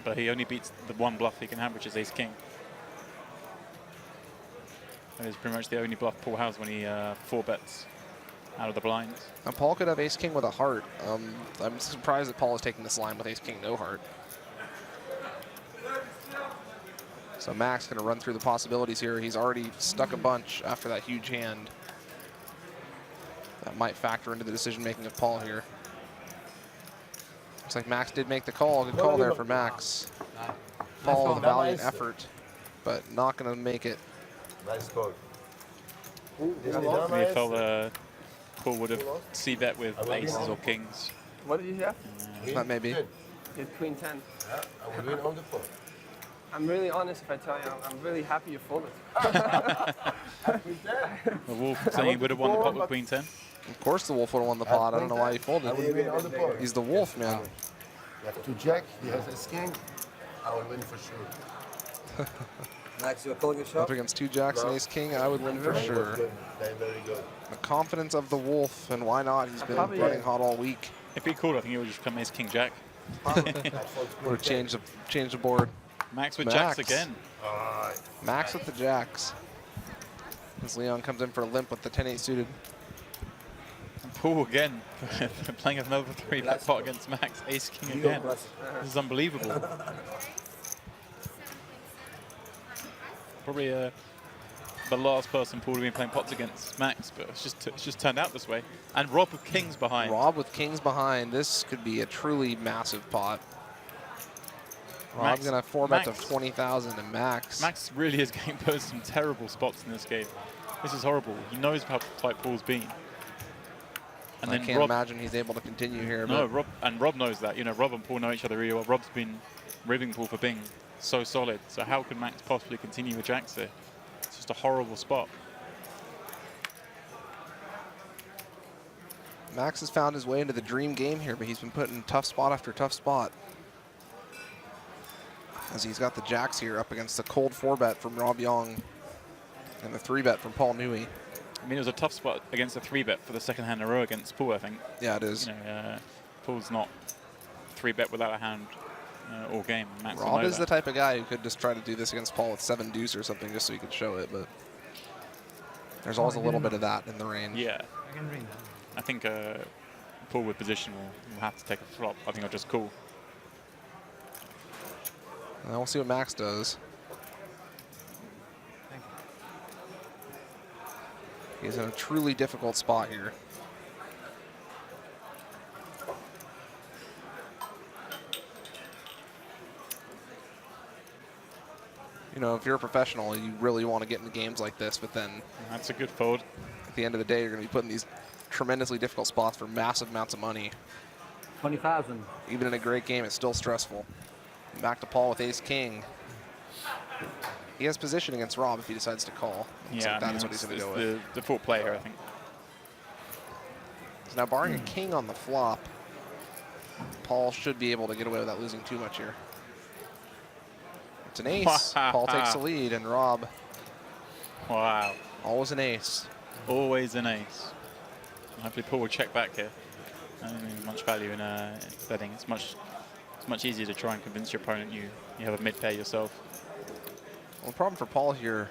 But he only beats the one bluff he can have, which is ace king. That is pretty much the only bluff Paul has when he 4-bets out of the blinds. Now Paul could have ace king with a heart. I'm surprised that Paul is taking this line with ace king no heart. So Max going to run through the possibilities here. He's already stuck a bunch after that huge hand. That might factor into the decision making of Paul here. Looks like Max did make the call. Good call there for Max. Paul with a valiant effort, but not going to make it. Nice call. Maybe felt Paul would have c-bet with aces or kings. What did you have? That may be. You had Queen 10. Yeah, I will win on the phone. I'm really honest if I tell you, I'm really happy you folded. The Wolf saying he would have won the pot with Queen 10. Of course the Wolf would have won the pot. I don't know why he folded. I will win on the phone. He's the Wolf, man. You have 2 jack, he has ace king. I will win for sure. Max, you were calling your shot? Up against 2 jacks and ace king, I would win for sure. Good. Very good. The confidence of the Wolf, and why not? He's been running hot all week. If he called, I think he would just come ace king jack. Would have changed the board. Max with Max. jacks again. Max with the jacks. As Leon comes in for a limp with the 10-8 suited. And Paul again, playing another 3-bet pot against Max. Ace king again. This is unbelievable. Probably the last person Paul would have been playing pots against Max, but it's just turned out this way. And Rob with kings behind. Rob with kings behind. This could be a truly massive pot. Rob's going to 4-bet to 20,000 and Max. Max really is getting put in some terrible spots in this game. This is horrible. He knows how tight Paul's been. And I then can't Rob, imagine he's able to continue here. No, but Rob knows that. You know, Rob and Paul know each other really well. Rob's been ribbing Paul for being so solid. So how can Max possibly continue with jacks here? It's just a horrible spot. Max has found his way into the dream game here, but he's been put in tough spot after tough spot. As he's got the jacks here up against the cold 4-bet from Rob Young and the 3-bet from Paul Newey. I mean, it was a tough spot against a 3-bet for the second hand in a row against Paul, I think. Yeah, it is. You know, Paul's not 3-bet without a hand all game. Max Rob is the type of guy who could just try to do this against Paul with 7 deuce or something just so he could show it, but There's always a little bit of that in the range. Yeah. I can bring that. I think Paul with position will have to take a flop. I think I'll just call. And we'll see what Max does. He's in a truly difficult spot here. You know, if you're a professional, you really want to get into games like this, but then That's a good fold. at the end of the day, you're going to be put in these tremendously difficult spots for massive amounts of money. 20,000. Even in a great game, it's still stressful. Back to Paul with ace-king. He has position against Rob if he decides to call. Looks Yeah, like I mean, that is what he's it's going to go with. the default play here, I think. So now barring a king on the flop, Paul should be able to get away without losing too much here. It's an ace. Paul takes the lead, and Rob, Wow. always an ace. Always an ace. Hopefully Paul will check back here. I don't think there's much value in betting. It's much easier to try and convince your opponent you have a mid pair yourself. Well, the problem for Paul here,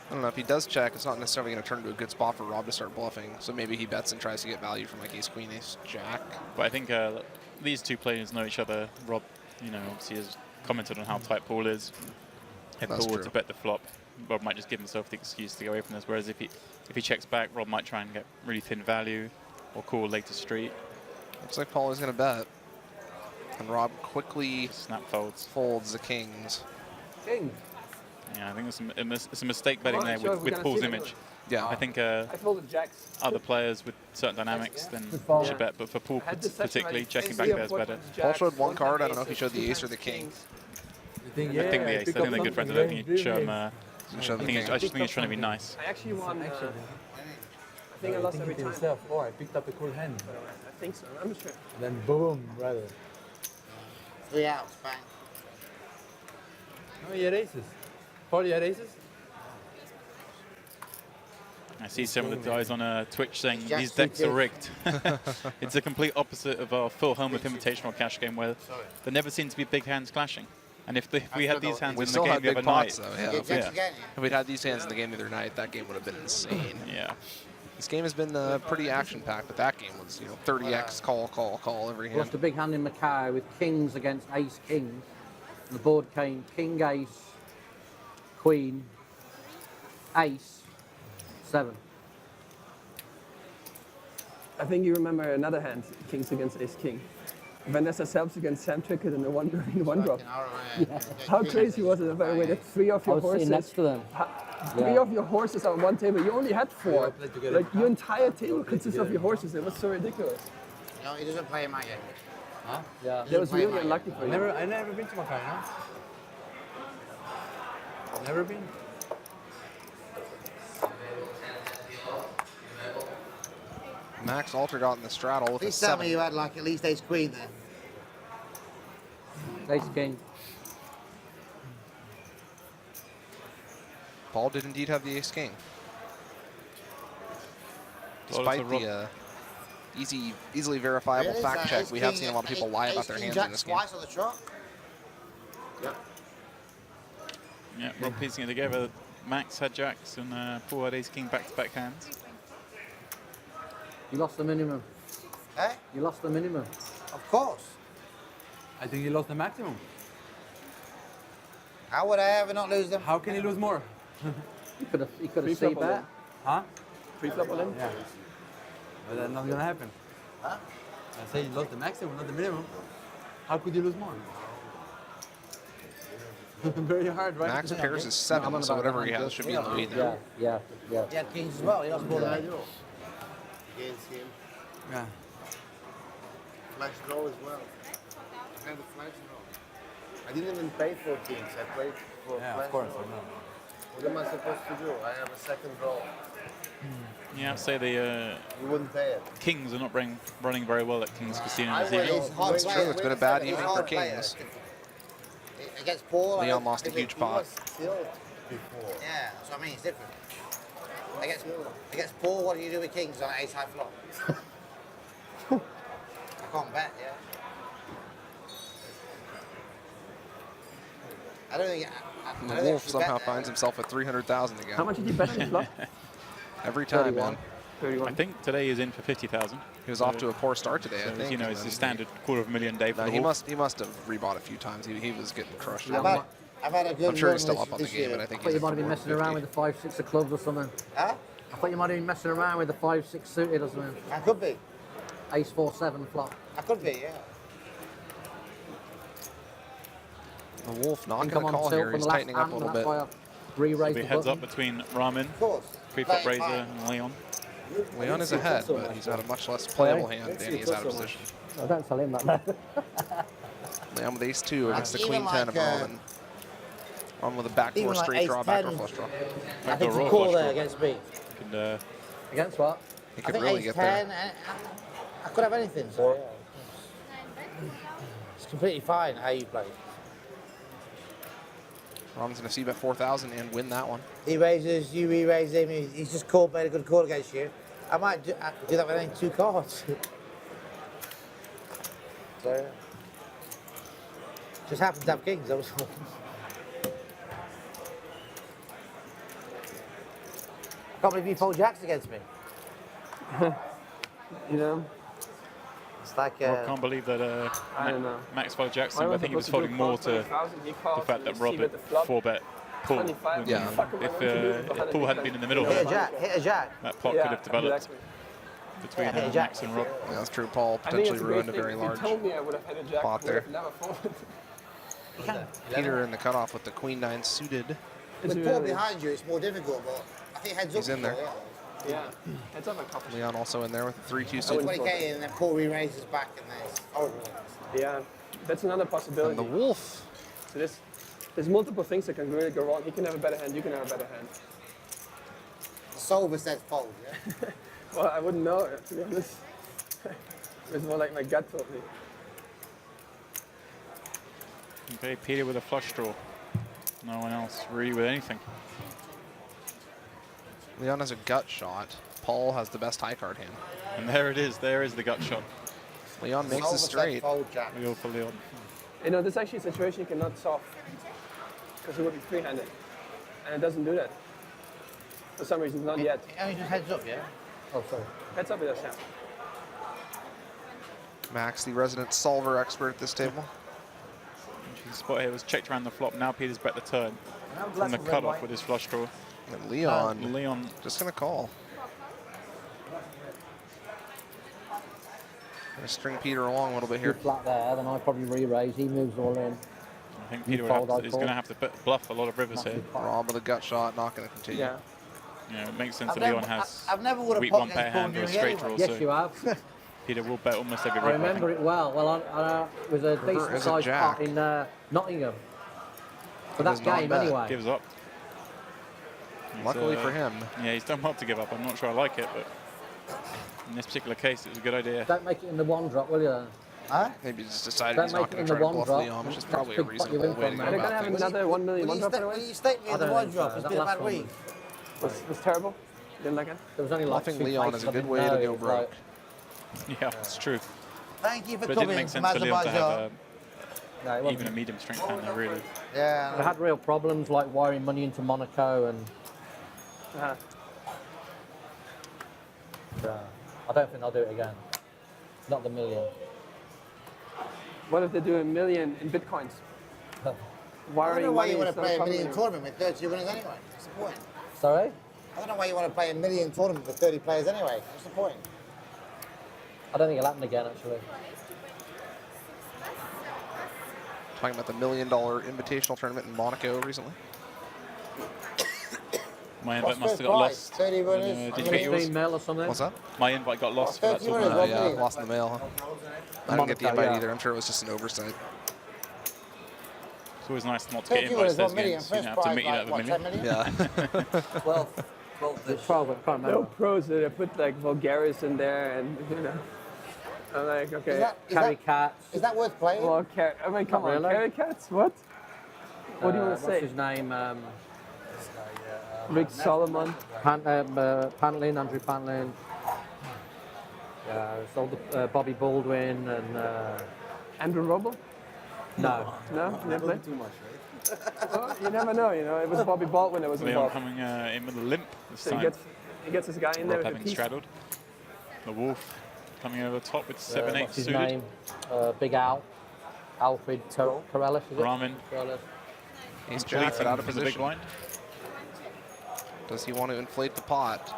I don't know, if he does check, it's not necessarily going to turn into a good spot for Rob to start bluffing. So maybe he bets and tries to get value from like ace-queen, ace-jack. But I think these two players know each other. Rob, obviously has commented on how tight Paul is. If That's Paul were true. to bet the flop, Rob might just give himself the excuse to go away from this. Whereas if he checks back, Rob might try and get really thin value or call later street. Looks like Paul is going to bet. And Rob quickly Snap folds. folds the kings. King. Yeah, I think it's a mistake betting Come on, there sure, with, we're with gonna Paul's see it. image. Yeah. I think I folded jacks. other players with certain dynamics then fold. should bet, but for Paul I had this section particularly, ready. checking Ace back three there of is better. fortunes, Paul jacks, showed one one card. I time don't know if he aces, showed the two ace or the times king. kings. I think the ace. I think they're good friends. I don't think he'd show him. I Show the king. just think he's trying to be nice. I actually won. I think I lost every time. Oh, I picked up a cool hand. I think so. I'm not sure. Then boom, brother. 3 outs, bang. Oh, you had aces. Paul, you had aces? I see some of the guys on Twitch saying Jack these decks are suited. rigged. It's a complete opposite of our Phil Helmuth Invitational cash game where there never seems to be big hands clashing. And if we had these hands We in the still game had the big other pots, night, though. Yeah. Yeah, If jacks yeah. again, we'd had these hands in the game the other night, that game would have been insane. yeah. This game has been pretty action-packed, but that game was, 30x call every hand. Lost a big hand in Macau with kings against ace kings. And the board came king ace, queen, ace, 7. I think you remember another hand, kings against ace king. Vanessa Selps against Sam Trickett in the one drop. How crazy was it? By the way, that 3 of I your was horses, sitting next to them. 3 of your horses on one table. You only had 4. played together. Like your entire table consists of your horses. It was so ridiculous. No, he doesn't play in my game. Yeah. That was play really my- unlucky for you. I never been to Macau, no? Never been. Max Alter got in the straddle with a Please tell 7. me you had like at least ace queen there. Ace king. Paul did indeed have the ace-king. Well, Despite it's a the easily verifiable Really? fact So check, ace we have king seen a lot of people and lie ace about their king hands jack in this game. twice on the trot. Yeah, Rob piecing it together. Max had jacks and Paul had ace king back-to-back hands. You lost the minimum. Eh? You lost the minimum. Of course. I think he lost the maximum. How would I ever not lose them? How can he lose more? You could have Pre-flop see all in. bet. Huh? Pre-flop all in. Yeah. But that's not gonna happen. Huh? I say you lost the maximum, not the minimum. How could you lose more? Very hard, right? Max Yeah. pairs is I'm 7, on so about whatever he 100. has should be in the lead now. Yeah. He had kings as well. He lost more than I do. Against him. Yeah. Flash draw as well. I had a flash draw. I didn't even pay for kings. I played for Yeah, flash of course. draw. I know. What am I supposed to do? I have a second draw. Yeah, I'd say the You wouldn't pay it. Kings are not running very well at King's Casino I this went- evening. He's a hard It's player. true, it's been a bad He's evening hard for player. Kings. Against Paul, Leon lost a if it- huge pot. Still before. Yeah, that's what I mean. It's different. Against Paul, what do you do with kings on an ace high flop? I can't bet, yeah. I don't think And the Wolf somehow finds himself at 300,000 again. How much did he bet on the flop? Every time, 31. man. 31. I think today is in for 50,000. He was off to a poor start today, I So, think. you know, and it's the then standard $250,000 day for No, the he Wolf. must have rebought a few times. He was getting crushed. I've had a good I'm sure run he's still this- up on the this game, year. but I I think thought he's you might at have been messing around 450. with the 5-6 of clubs or something. Huh? I thought you might have been messing around with the 5-6 suited or something. I could be. Ace 4-7 flop. I could be, yeah. The Wolf not And going come to on call tilt here. from He's the last tightening up a hand, little that's bit. why I re-raised Be the heads button. up between Ramen, Of course. pre-flop Playing raiser, fine. and Leon. Leon is ahead, but he's got a much less playable hand. Danny is out of position. Oh, don't tell him that. No. Leon with ace 2 against the Even queen 10 of like, Ramen. On with a backdoor even like straight draw, ace backdoor 10. flush draw. I think raw to call flush there draw. against me. Can, Against what? He I could think really ace get 10. there. I could have anything, so it's completely fine how you play. Ramen's going to see bet 4,000 and win that one. He raises, you re-raise him. He's just made a good call against you. I might do that with only 2 cards. So, yeah. Just happened to have kings. That was all. I can't believe you fold jacks against me. You know, It's like I can't believe that I don't know. Max followed Jackson, Why but I was think he was supposed folding more to 20,000, he called the fact that and Robert received the flop. 4-bet Paul. 25. Yeah. Fuck am I If, going to do with if 100 Paul hadn't been in the middle, hit a jack, hit a jack. that pot Yeah, could have developed exactly. between Yeah, hit a jack. Max and Rob. Yeah, that's true. Paul I think potentially it's a ruined a great very thing. large If you told me I would have had a jack, pot I would have there. never folded. Peter in the cutoff with the queen 9 suited. It's With Paul really- behind you, it's more difficult, but I think heads He's up. in there. Yeah, heads up a couple. Leon also in there with the 3-2 Yeah. suited. 20k in, and then Paul re-raises back, and then it's horrible. Yeah, that's another possibility. And the Wolf. So there's multiple things that can really go wrong. He can have a better hand, you can have a better hand. Solver says fold, yeah? Well, I wouldn't know, to be honest. It's more like my gut told me. Okay, Peter with a flush draw. No one else really with anything. Leon has a gut shot. Paul has the best high card hand. And there it is. There is the gut shot. Leon makes Solver it says straight. fold, jack. We go for Leon. You know, this is actually a situation you cannot solve. Because it would be free-handed. And it doesn't do that. For some reason, not yet. It only just heads up, yeah? Oh, sorry. Heads up, it does, yeah. Max, the resident solver expert at this table. The spot here was checked around the flop. Now Peter's bet the turn from the cutoff with his flush draw. And Leon Leon just going to call. Going to string Peter along a little bit You're here. flat there, then I probably re-raise. He moves all in. I think Peter fold, I is going to fold. have to bluff a lot of rivers here. Rob with a gut shot, not going to continue. Yeah. You know, it makes sense I've that never- Leon has I've never would have weak pot one pair against Paul hand or a Newey straight anyway. draw. Yes, So you have. Peter will bet almost every I river. remember it well. Well, it was a River decent is a sized jack. pot in Nottingham. For does that not game, bet. anyway. Gives up. It's, Luckily for him. Yeah, he's done well to give up. I'm not sure I like it, but in this particular case, it was a good idea. Don't make it in the one drop, will you? Huh? Maybe just decided Don't he's make not it going in to the try to one bluff drop. Leon, which is That's probably a big pot you reasonable win way to from, go man. They're going to about have things. another 1 million Will one you, drop stake, anyway? will you stake me I in the don't one think drop so. and That do a last bad one read? Was terrible? Didn't like it? There was only like Bluffing 2 Leon places is a I good didn't way to know. go It was broke. Yeah, it's true. Thank you for But it didn't coming make from sense for Leon to have Azerbaijan. No, it even wasn't. a medium strength hand there, really. I Yeah. had real problems like wiring money into Monaco and Uh-huh. I don't think I'll do it again. Not the million. What if they do 1 million in bitcoins? I don't Wiring know why money you want is to not play a common million anymore. tournament with 30 winners anyway. What's the point? Sorry? I don't know why you want to play a million tournament with 30 players anyway. What's the point? I don't think it'll happen again, actually. Talking about the $1 million invitational tournament in Monaco recently. My What's invite must first have got prize? lost. 30 winners? Did you get yours? 15 mil or something? What's that? My invite got lost for that 30 winners, tournament. one Yeah, million. lost in the mail. Huh? I didn't get the Monaco, invite yeah. either. I'm sure it was just an oversight. It's always nice not to get 30 invites winners, to those 1 million. games. You First don't have to prize, meet you like, at the what, million. 10 million? Yeah. 12. The 12, I can't No remember. pros, they put like Vulgaris in there and, you know. I'm like, okay. Carry cats. Is that worth playing? Well, I mean, come on, really. carry cats? What? What do you want to What's say? his name? Rick Solomon. Pantlin, Andrew Pantlin. Sold Bobby Baldwin and Andrew Roble? no. No? Never played? Well, you never know, you know. It was Bobby Baldwin that was Leon involved. coming in with a limp this So time. he gets his guy in there Rob with a having piece. straddled. The Wolf coming over the top with 7-8 What's his suited. name? Big Al. Alfred Corellis, is it? Ramen. Corellis. Ace Jack, but out of from the big position. blind. Does he want to inflate the pot?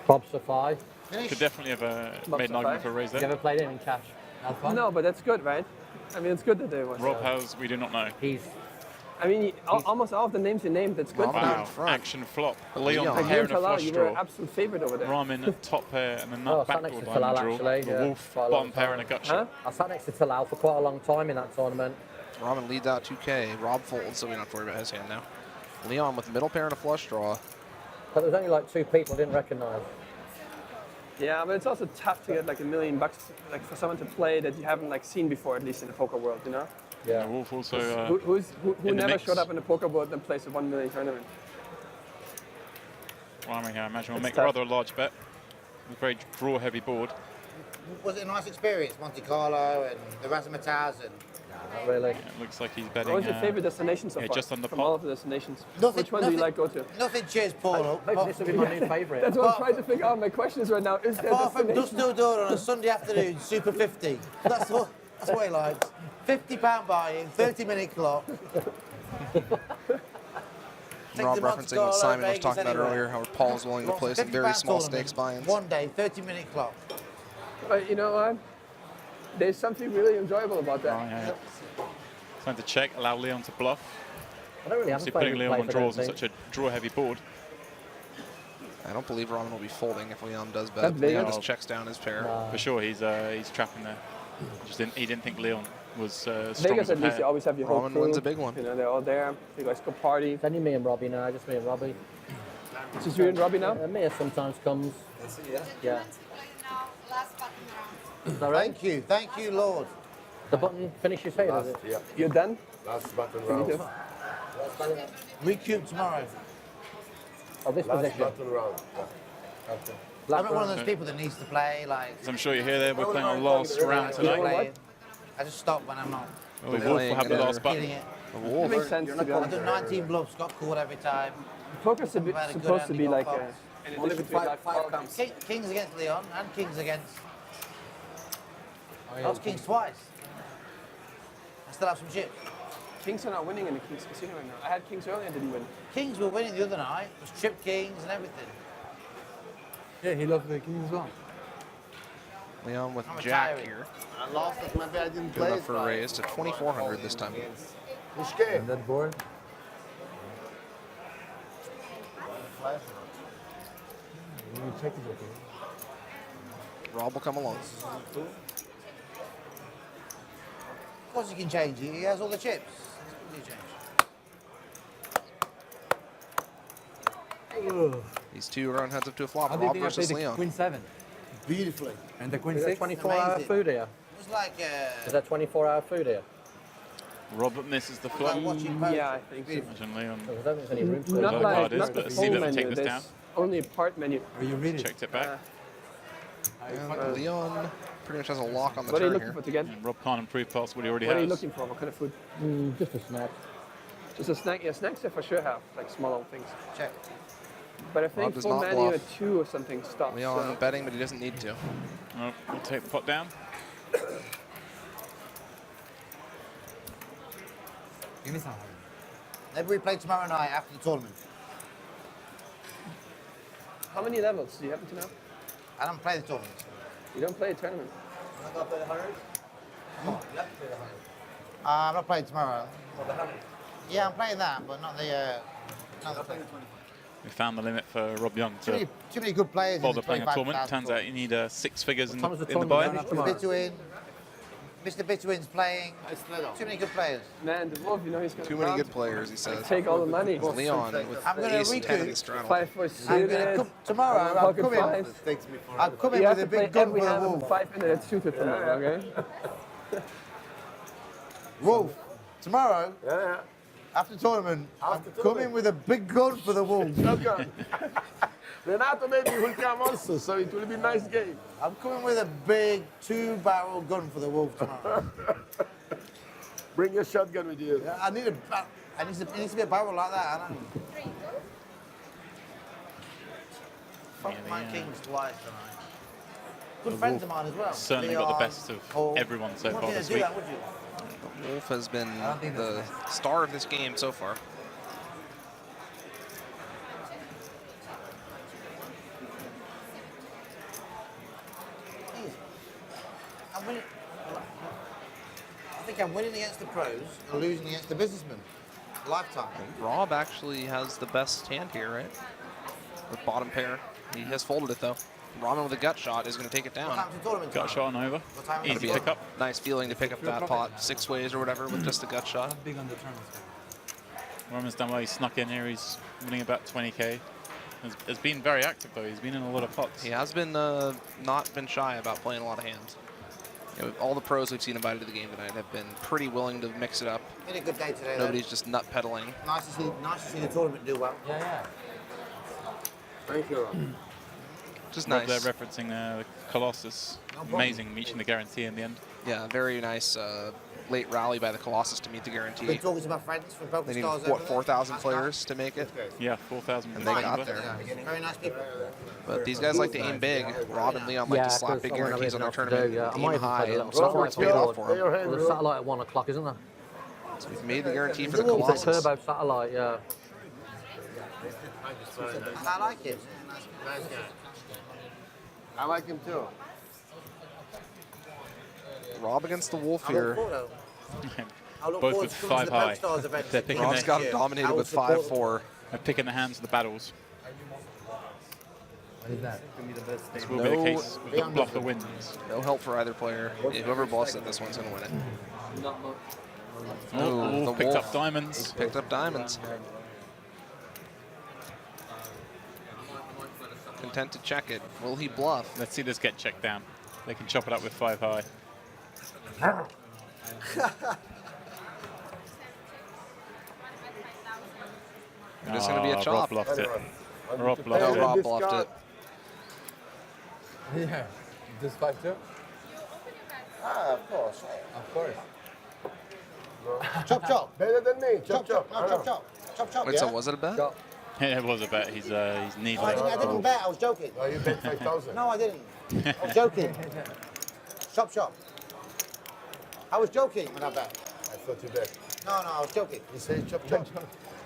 Bob Safai. Could definitely have made an Bob argument for a raise You there. ever played him in cash? Have fun? No, but that's good, right? I mean, it's good that they won. Rob House, we do not know. He's I mean, almost all of the names you named, that's good. Rob for you. in Wow, front. action flop. Leon. Leon Like Like pair you and a and Talal, flush you were an draw. absolute favorite over there. Ramen top pair and the Oh, nut I sat next backdoor to diamond Talal, draw. actually, The yeah. Wolf Quite a bottom long pair time. and a gut Huh? shot. I sat next to Talal for quite a long time in that tournament. Ramen leads out 2K. Rob folds, so we don't have to worry about his hand now. Leon with middle pair and a flush draw. But there was only like 2 people I didn't recognise. Yeah, but it's also tough to get like $1 million, like for someone to play that you haven't like seen before, at least in the poker world, you know. The Yeah. Wolf also Who in the never mix. showed up in the poker world and plays a $1 million tournament? Ramen here, I imagine, will It's make tough. rather a large bet. A very draw-heavy board. Was it a nice experience? Monte Carlo and the Razzmatazz and Not really. Yeah, it looks like he's betting. What was your favorite destination so yeah, far? just on the from pot. all of the destinations. Nothing- Which one do you nothing- like go to? nothing. Cheers, Paul. Maybe this will be my new favourite. That's what I'm trying to figure out. My question is right now, is there a Apart from destination? Dust Till Dawn on a Sunday afternoon, Super 50. That's what he likes. £50 buy-in, 30-minute clock. Take Rob the Monte referencing Carlo, what Simon was Vegas talking about anywhere. earlier, how Paul is willing to play some very £50 small tournament, stakes buy-ins. One day, 30-minute clock. But you know what? There's something really enjoyable about that. Oh, yeah. Time to check, allow Leon to bluff. I don't really have Obviously a putting favourite Leon on place, I don't draws on think. such a draw-heavy board. I don't believe Ramen will be folding if Leon does bet. That big? Leon just checks down his pair. For sure, he's trapping there. He didn't think Leon was strong Vegas, as a at least, you pair. always have your whole Ramen crew. wins a big one. You know, they're all there. You guys go party. It's only me and Robbie now, just me and Robbie. It's just you and Robbie now? Mia sometimes comes. Yeah. Thank you, Lord. The button finishes here, does it? Yeah, You're done? last button Me round. too. Recoup tomorrow. Oh, this Last position. button round. I'm not one of those people that needs to play, like, As I'm sure you hear there, we're playing our last round tonight. playing. I just stop when I'm not The Wolf will have the last feeling button. it. The It Wolf. makes sense, to be I honest. do 19 bluffs, got caught every time. Poker's I've had a good supposed to be like handicap. an addition to life. Kings against Leon and Kings against. I was Kings twice. I still have some chips. Kings are not winning in the Kings Casino right now. I had Kings earlier and didn't win. Kings were winning the other night. It was Chip Kings and everything. Yeah, he loves the king as well. Leon with I'm Jack retiring. here. I lost it. Maybe I didn't Good play enough it for a right. raise to 2,400 this time. Which game? That board. You check it, okay? Rob will come along. Of course you can change it. He has all the chips. What do you change? These two run heads up to a flop. How do you Rob think I versus played the Leon. Queen 7? Beautifully. And the Queen Is there 6? 24-hour Amazing. food here? It was like Is there 24-hour food here? Robert misses the flop. like watching poker. Yeah, I think so. Imagine Leon Because I don't think there's any room for Not it. Not know like how it is, not but the see full them take menu. this There's down. only a part menu. Or you read it? checked it back. Leon pretty much has a lock on the What are you turn looking here. for to get? And Rob can't improve past what he already What are you has. looking for? What kind of food? Just a snack. Just a snack. Yeah, snacks I for sure have like small little things. Check. But I think does full not menu bluff. at 2 or something stops. Leon betting, but he doesn't need to. Oh, we'll take the pot down. Give me some. Maybe we play tomorrow night after the tournament. How many levels do you happen to know? I don't play the tournament. You don't play a tournament. I'm not playing tomorrow. Yeah, I'm playing that, but not the. Not the play. We found the limit for Rob Young Too to many good players. in bother the playing a tournament. 25,000 Turns out you need 6 figures in What time is the, the in the tournament? buy. Mr. Bituin. Mr. Bituin's playing. Too many good players. Man, the Wolf, you know he's going Too many good players, he says. take all the money. Leon with I'm gonna ace 10 recoup. and straddle. 5 4 I'm suited. gonna come tomorrow. I'm Pocket coming. fives. I'm coming You have with to a play big gun every for the hand of Wolf. the 5 minute that's suited for now, okay? Wolf. Tomorrow. After tournament, I'm coming with a big gun for the Wolves. Renato maybe will come also, so it will be a nice game. I'm coming with a big 2-barrel gun for the Wolf tomorrow. Bring your shotgun with you. Yeah, I need a. It needs to be a barrel like that. I don't. Fuck my kings twice tonight. Good friends of mine as well. Certainly got the best of Paul. everyone so You far wouldn't this do week. that, would you? The Wolf has been don't think the star of this game so far. I'm winning. I think I'm winning against the pros and losing against the businessmen. Lifetime. Rob actually has the best hand here, right? With bottom pair. He has folded it though. Robin with a gut shot is going to take it What down. time's the tournament? Got a shot on over. What time is Easy it? Be a pickup. nice feeling to pick up that pot 6 ways or whatever with just a gut shot. Not big on the tournaments. Roman's done well. He snuck in here. He's winning about 20k. Has been very active though. He's been in a lot of pots. He has been not been shy about playing a lot of hands. You know, all the pros we've seen invited to the game tonight have been pretty willing to mix it up. Had a good day today. Nobody's just nut peddling. Nice to see the tournament do well. Yeah. Thank you, Rob. Just Rob nice. there referencing the Colossus. Amazing reaching the guarantee in the end. Yeah, very nice late rally by the Colossus to meet the guarantee. Been talking to my friends from Poker They need, Stars. what, over there. 4,000 Nice players to make it? Yeah, 4,000. And they got there. guys. Very nice people. But these guys like to aim big. Rob and Leon like to slap big guarantees on their tournament. I Aim might even high, play a and little so far it's paid satellite off for Play your them. hand, Well, the bro. satellite at 1 o'clock, isn't there? So we've made the guarantee for the It's a Colossus. turbo satellite, yeah. I like it. Nice guy. I like him too. Rob against the Wolf I look here. forward to- I look Both forward with to coming to 5 the Poker high. Stars event. They're picking Rob's it. got Yeah. dominated I will with support 5-4. They're picking the hands of the battles. What is that? Give me the best This thing. will be the No- case with the bluffer wins. No help for either player. Whoever bluffs it, this one's going to win it. Oh, the Wolf picked Wolf. up diamonds. Picked up diamonds. Content to check it. Will he bluff? Let's see this get checked down. They can chop it up with 5 high. There's going to be a Ah, chop. Rob bluffed it. Rob No, bluffed it. Rob bluffed it. Yeah. This 5-2? Ah, of course. Of course. Chop, chop. Better than me. Chop, chop. No, chop, chop. Chop, chop, Wait, yeah? so was it a bet? Chop. Yeah, it was a bet. He's needling. I didn't bet. I was joking. Oh, you bet 5,000. No, I didn't. I was joking. Chop, chop. I was joking when I bet. I thought you bet. No, I was joking. You say chop, chop.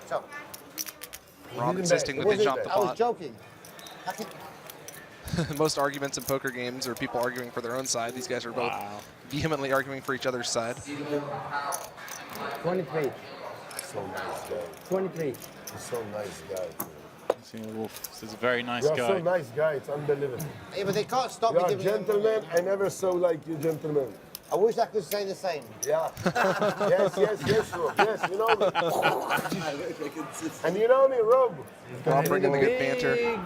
Chop. Rob didn't insisting bet. that they Wasn't chop bet. the I was pot. joking. I can, Most arguments in poker games are people arguing for their own side. These guys are both Wow. vehemently arguing for each other's side. 23. So nice guy. 23. He's so nice guy. See the Wolf. This is a very nice You're guy. so nice guy. It's unbelievable. yeah, but they can't stop You me are giving gentleman. I never saw like you, gentlemen. I wish I could say the same. Yeah. yes, Rob. Yes, you know me. And you know me, Rob. Rob bringing the good banter.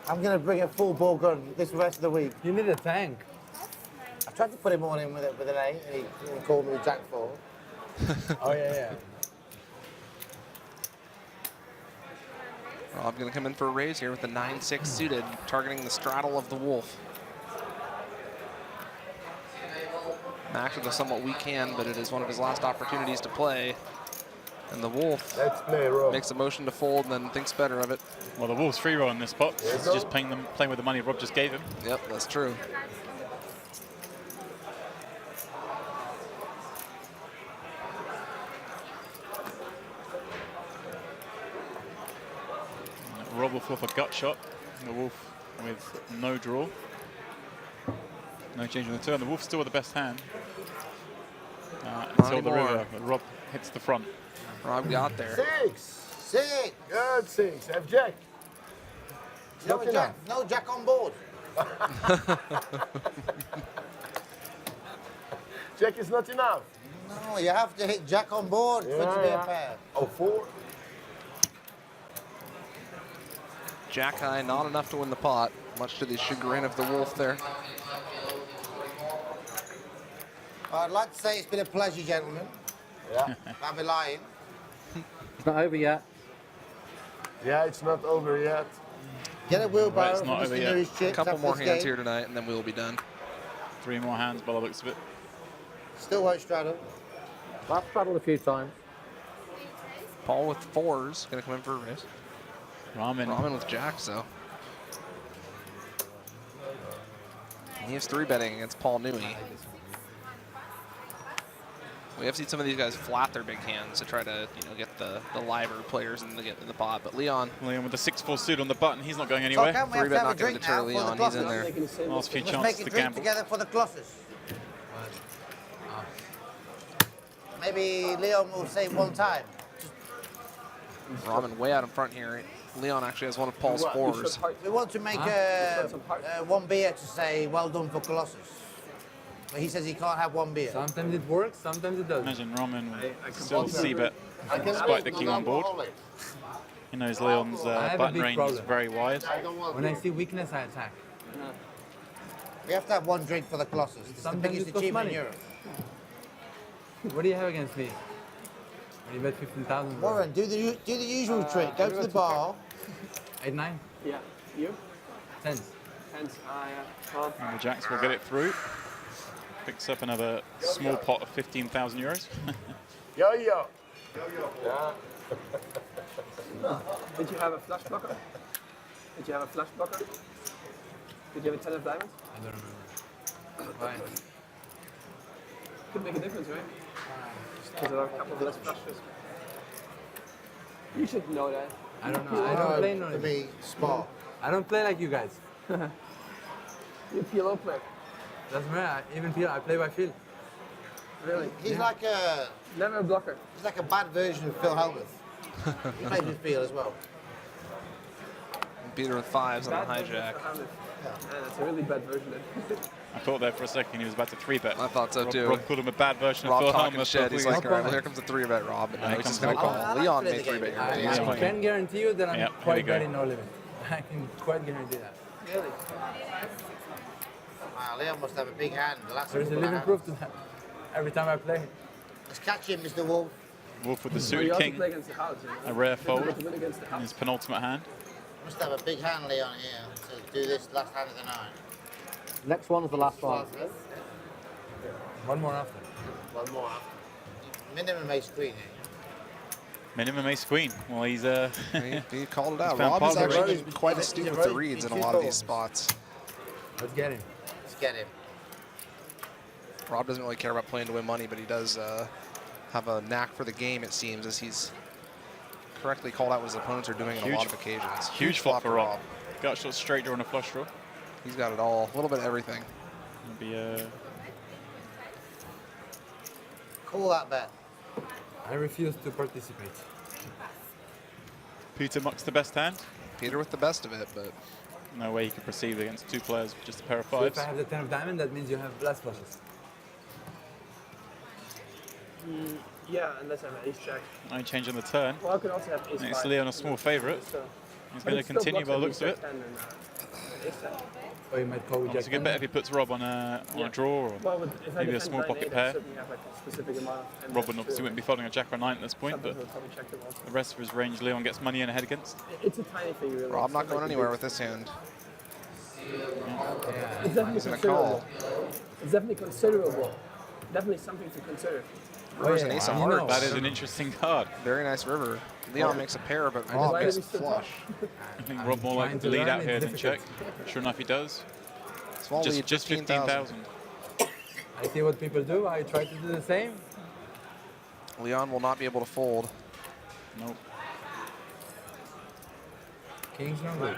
I'm going to bring a full ball gun this rest of the week. You need a tank. I tried to put him on in with an A, and he called me Jack 4. Oh, yeah. Rob going to come in for a raise here with the 9-6 suited, targeting the straddle of the Wolf. Max with a somewhat weak hand, but it is one of his last opportunities to play. And the Wolf Let's play, Rob. makes a motion to fold and then thinks better of it. Well, the Wolf's free roll in this pot. Yes, He's sir. just playing with the money Rob just gave him. Yep, that's true. Rob will flip a gut shot. The Wolf with no draw. No change in the turn. The Wolf's still with the best hand. Until the anymore. river. Rob hits the front. Rob got there. 6. Good 6. Have Jack. No Jack, no Jack on board. Jack is not enough. No, you have to hit Jack on board for it to be a pair. Oh, 4. Jack high, not enough to win the pot, much to the chagrin of the Wolf there. I'd like to say it's been a pleasure, gentlemen. Yeah. I'll be lying. It's not over yet. Yeah, it's not over yet. Get a wheelbarrow Right, it's for not Mr. over yet. Newy's A chips couple after more this hands game. here tonight, and then we'll be done. 3 more hands by the looks of it. Still won't straddle. I've straddled a few times. Paul with 4s, gonna come in for a raise. Ramen. Ramen with jacks, though. He has 3-betting against Paul Newey. We have seen some of these guys flat their big hands to try to, get the liver players in the pot. But Leon Leon with the 6-4 suit on the button. He's not going So anywhere. can we have 3-bet to have not a going drink to deter now for the Leon. He's in Colossus? there. Making the same Last few Let's chances make to a drink gamble. together for the Colossus. Maybe Leon will say one time. Ramen way out in front here. Leon actually has one of Paul's 4s. We want to make one beer to say well done for Colossus. But he says he can't have one beer. Sometimes it works, sometimes it doesn't. Imagine Ramen I will still can c-bet I can despite the make king on board. non-alcoholic. He knows Leon's I have a button big range is problem. very wide. I don't want When I see weakness, I attack. We have to have one drink for the Colossus. It's the Sometimes biggest it costs achievement in money. Europe. What do you have against me? When you bet 15,000. Warren, do the usual trick. Go to the bar. 8-9? Yeah. You? Tens. Tens. Yeah. Well, And the jacks will get it through. Picks up another small pot of 15,000 euros. Yo-yo. did you have a flush blocker? Did you have a flush blocker? Did you have a 10 of diamonds? I don't remember. Fine. Could make a difference, right? Because there are a couple of less flushes. You should know that. I don't know. I don't play To no. be smart. I don't play like you guys. You PLO player. Doesn't matter. Even feel I play by feel. Really? He's like a Never a blocker. bad version of Phil Helmuth. He plays with feel as well. Beat her with 5s on Bad the version hijack. of Hamlet. Yeah, that's a really bad version then. I thought there for a second he was about to 3-bet. I thought so, too. Rob called him a bad version Rob of Phil talking Helmuth. shit. He's like, No all right, well, problem. here comes the 3-bet Rob. And now Here he's just comes going to the- call. I like Leon play made the game. 3-bet I, here. He's I playing. can guarantee you that I'm Yep, here we quite go. betting no limit. I can quite guarantee that. Really? Wow, Leon must have a big hand. The last There's a couple of living hands. proof to that. Every time I play. Let's catch him, Mr. Wolf. Wolf with the Well, suited you also king. play against the house. A rare fold To win against the in house. his penultimate hand. Must have a big hand, Leon, here to do this last hand of the night. Next one's the last one. One more after. one more. Minimum ace queen. Eh? Minimum ace queen. Well, he's He called it out. He's found Rob is positive. actually been quite astute with the reads in a lot of these spots. Let's get him. Let's get him. Rob doesn't really care about playing to win money, but he does have a knack for the game, it seems, as he's correctly called out what his opponents are doing on a lot of occasions. huge flop for Rob. Gut shot, straight draw, and a flush draw. He's got it all, a little bit of everything. It'll be Call that bet. I refuse to participate. Peter mucks the best hand. Peter with the best of it, but No way he could proceed against two players with just a pair of So if fives. I have the 10 of diamond, that means you have less flushes. Yeah, unless I'm ace jack. Only change on the turn. Well, I could also have ace It's five. Leon a small favourite. So, He's but going it to still continue blocks by the at looks of least it. jack 10 and, ace ten. Or you might call with Oh, it's a jack good 10. bet if he puts Rob on a draw, or Well, if I maybe a defend small 9-8, pocket I pair. certainly have like a specific amount of ten Rob bets would to- obviously wouldn't be folding a jack or nine at this point, sometimes but he'll probably check them also. the rest of his range Leon gets money in ahead against. It's a tiny thing, really. Rob It's not going like a anywhere big- with this hand. It's definitely He's gonna considerable. call. It's definitely considerable. Definitely something to consider. River's an ace of you know. hearts. That is an interesting card. Very nice river. Leon makes a pair, but just Rob Why gets did he still flush. I think Rob more trying likely to to lead learn, out here it's than check. difficult. Sure enough, he does. Small lead, Just 15,000. 15,000. I see what people do. I try to do the same. Leon will not be able to fold. Nope. King's no good.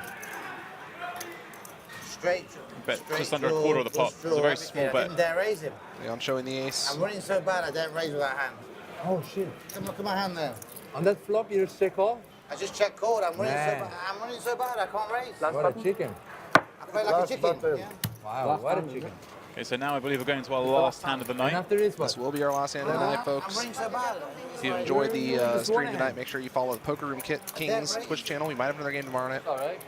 Straight. Bet straight just under a draw, quarter of the pot. flush It's a very draw, small everything. I bet. didn't dare raise him. Leon showing the ace. I'm running so bad I don't raise with that hand. Oh shit. Come look at my hand there. On that flop, you just check all? I just checked called. I'm running so Man. bad. I'm running so bad I can't raise. Last What button? a chicken. I play like a Last chicken. button. Yeah. Wow, Last what a time, chicken. Okay, so now I believe we're going to our last hand of the And night. after this, This what? will be our last hand of the night, I'm folks. running so bad. If you enjoyed the Just stream one tonight, hand. make sure you follow the Poker Room Kings right. Twitch channel. We might have another game tomorrow night. All right.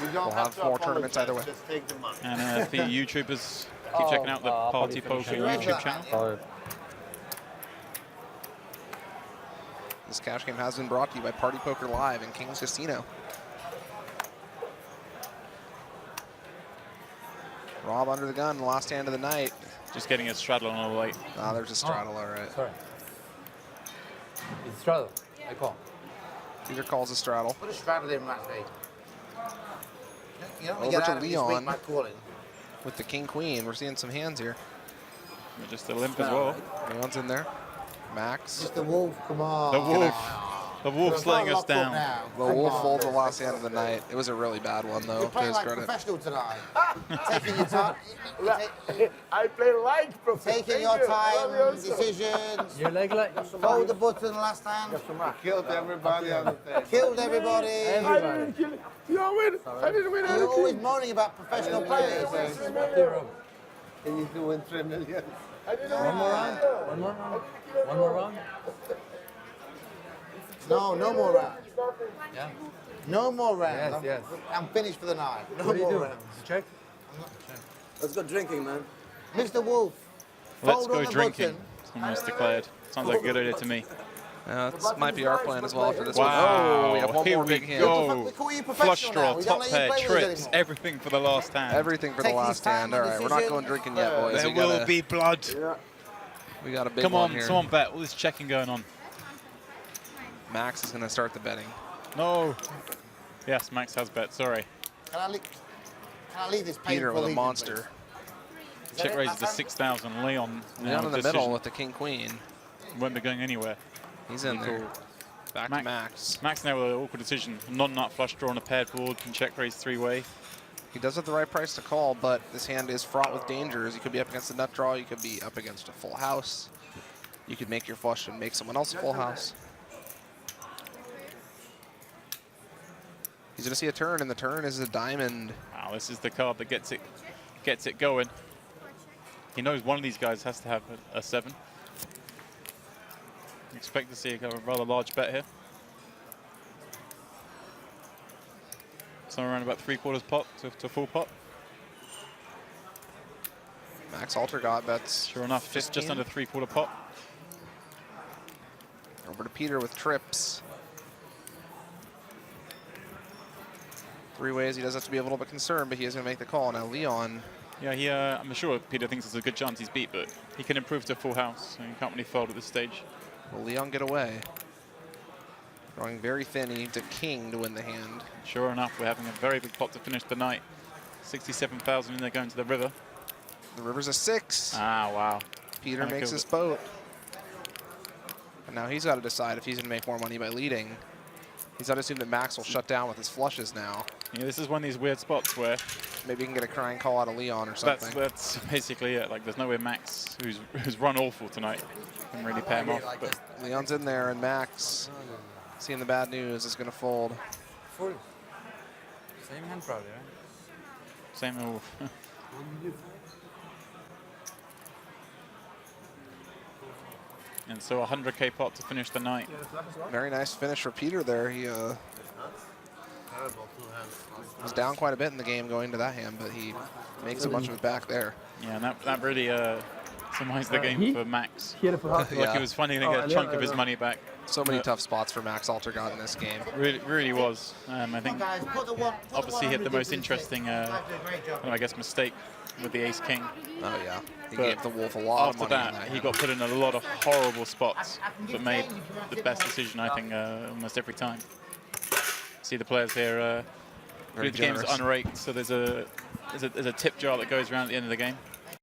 You don't We'll have to more tournaments either way. apologize, Just take the money. And the YouTubers, keep checking out the I'll Party probably Poker finish it. YouTube channel. So, This cash game has been brought to you by Party Poker Live and Kings Casino. Rob under the gun, last hand of the night. Just getting a straddle on all the way. Ah, there's a straddle, all right. Sorry. It's straddle. I call. Peter calls a straddle. Put a straddle in, Matty. You don't Over get to out of this week Leon. by calling. With the king-queen, we're seeing some hands here. They're just a limp as well. Leon's in there. Max. Just the wolf, come on. The wolf. The wolf's letting us down. The wolf folds the last hand of the night. It was a really bad one, though, You're to playing his like credit. professional tonight. Taking your time. I play like professional. Taking your time, decisions. Your leg like Hold the button last time. Killed everybody on the table. Killed everybody. I didn't kill it. You don't win. I didn't win You're anything. always moaning about professional players. And you do win 3 million. One more round. One more round. One more round. No, no more rounds. Yeah. No more rounds. Yes, I'm finished for the night. No What are you more doing? rounds. Check. Let's go drinking, man. Mr. Wolf, Let's fold go on the drinking. button. Someone's declared. Sounds like a good idea to me. This might be our plan as well after this Wow. one. Oh, we have one Here more we big hand. go. We call you Flush professional draw, now. We don't top let you pair, play with us trips, anymore. everything for the last hand. Everything for the Taking last his time hand. on All right, we're not decision. going drinking yet, boys. There We got will be blood. we got a big Come one on, here. someone bet. All this checking going on. Max is going to start the betting. No. Yes, Max has bet. Sorry. Can I leave this Peter painful with a evening, monster. please? Check it? raises to Last time? 6,000. Leon now Down in the decision. middle with the king-queen. Won't be going anywhere. He's in there. Back to Max. Max. Max now with an awkward decision. Non-nut flush draw on a paired board. Can check raise 3-way. He does have the right price to call, but this hand is fraught with dangers. You could be up against a nut draw. You could be up against a full house. You could make your flush and make someone else a full house. He's going to see a turn, and the turn is a diamond. Wow, this is the card that gets it going. He knows one of these guys has to have a 7. Expect to see a rather large bet here. Somewhere around about 3/4 pot to full pot. Max Altergott bets. Sure enough, just 15. under 3/4 pot. Over to Peter with trips. 3 ways. He does have to be a little bit concerned, but he is going to make the call. Now Leon. Yeah, I'm sure Peter thinks it's a good chance he's beat, but he can improve to full house, so he can't really fold at this stage. Will Leon get away? Drawing very thin. He needs a king to win the hand. Sure enough, we're having a very big pot to finish the night. 67,000 in there going to the river. The river's a 6. Ah, wow. Peter Kinda makes killed his it. boat. And now he's got to decide if he's going to make more money by leading. He's got to assume that Max will shut down with his flushes now. Yeah, this is one of these weird spots where Maybe he can get a crying call out of Leon or something. that's basically it. Like, there's no way Max, who's run awful tonight, can really pay him off. But Leon's in there, and Max, seeing the bad news, is going to fold. Full. Same hand probably, right? same move. And so 100k pot to finish the night. Very nice finish for Peter there. He was down quite a bit in the game going to that hand, but he makes a bunch of it back there. Yeah, and that really summarized the game for Max. He had a full house. Like he was finally going to get a chunk of his money back. So many tough spots for Max Altergott in this game. Really was. I think Guys, put the one, put the obviously hit the 100 most into this interesting, thing. Guys do a great job. I guess, mistake with the ace king. Oh yeah, he But gave the Wolf a lot of After money. that, in that he hand. got put in a lot of horrible spots, but made the best decision, I think, almost every time. See the players here. Very The game's generous. unraked, so there's a tip jar that goes around at the end of the game.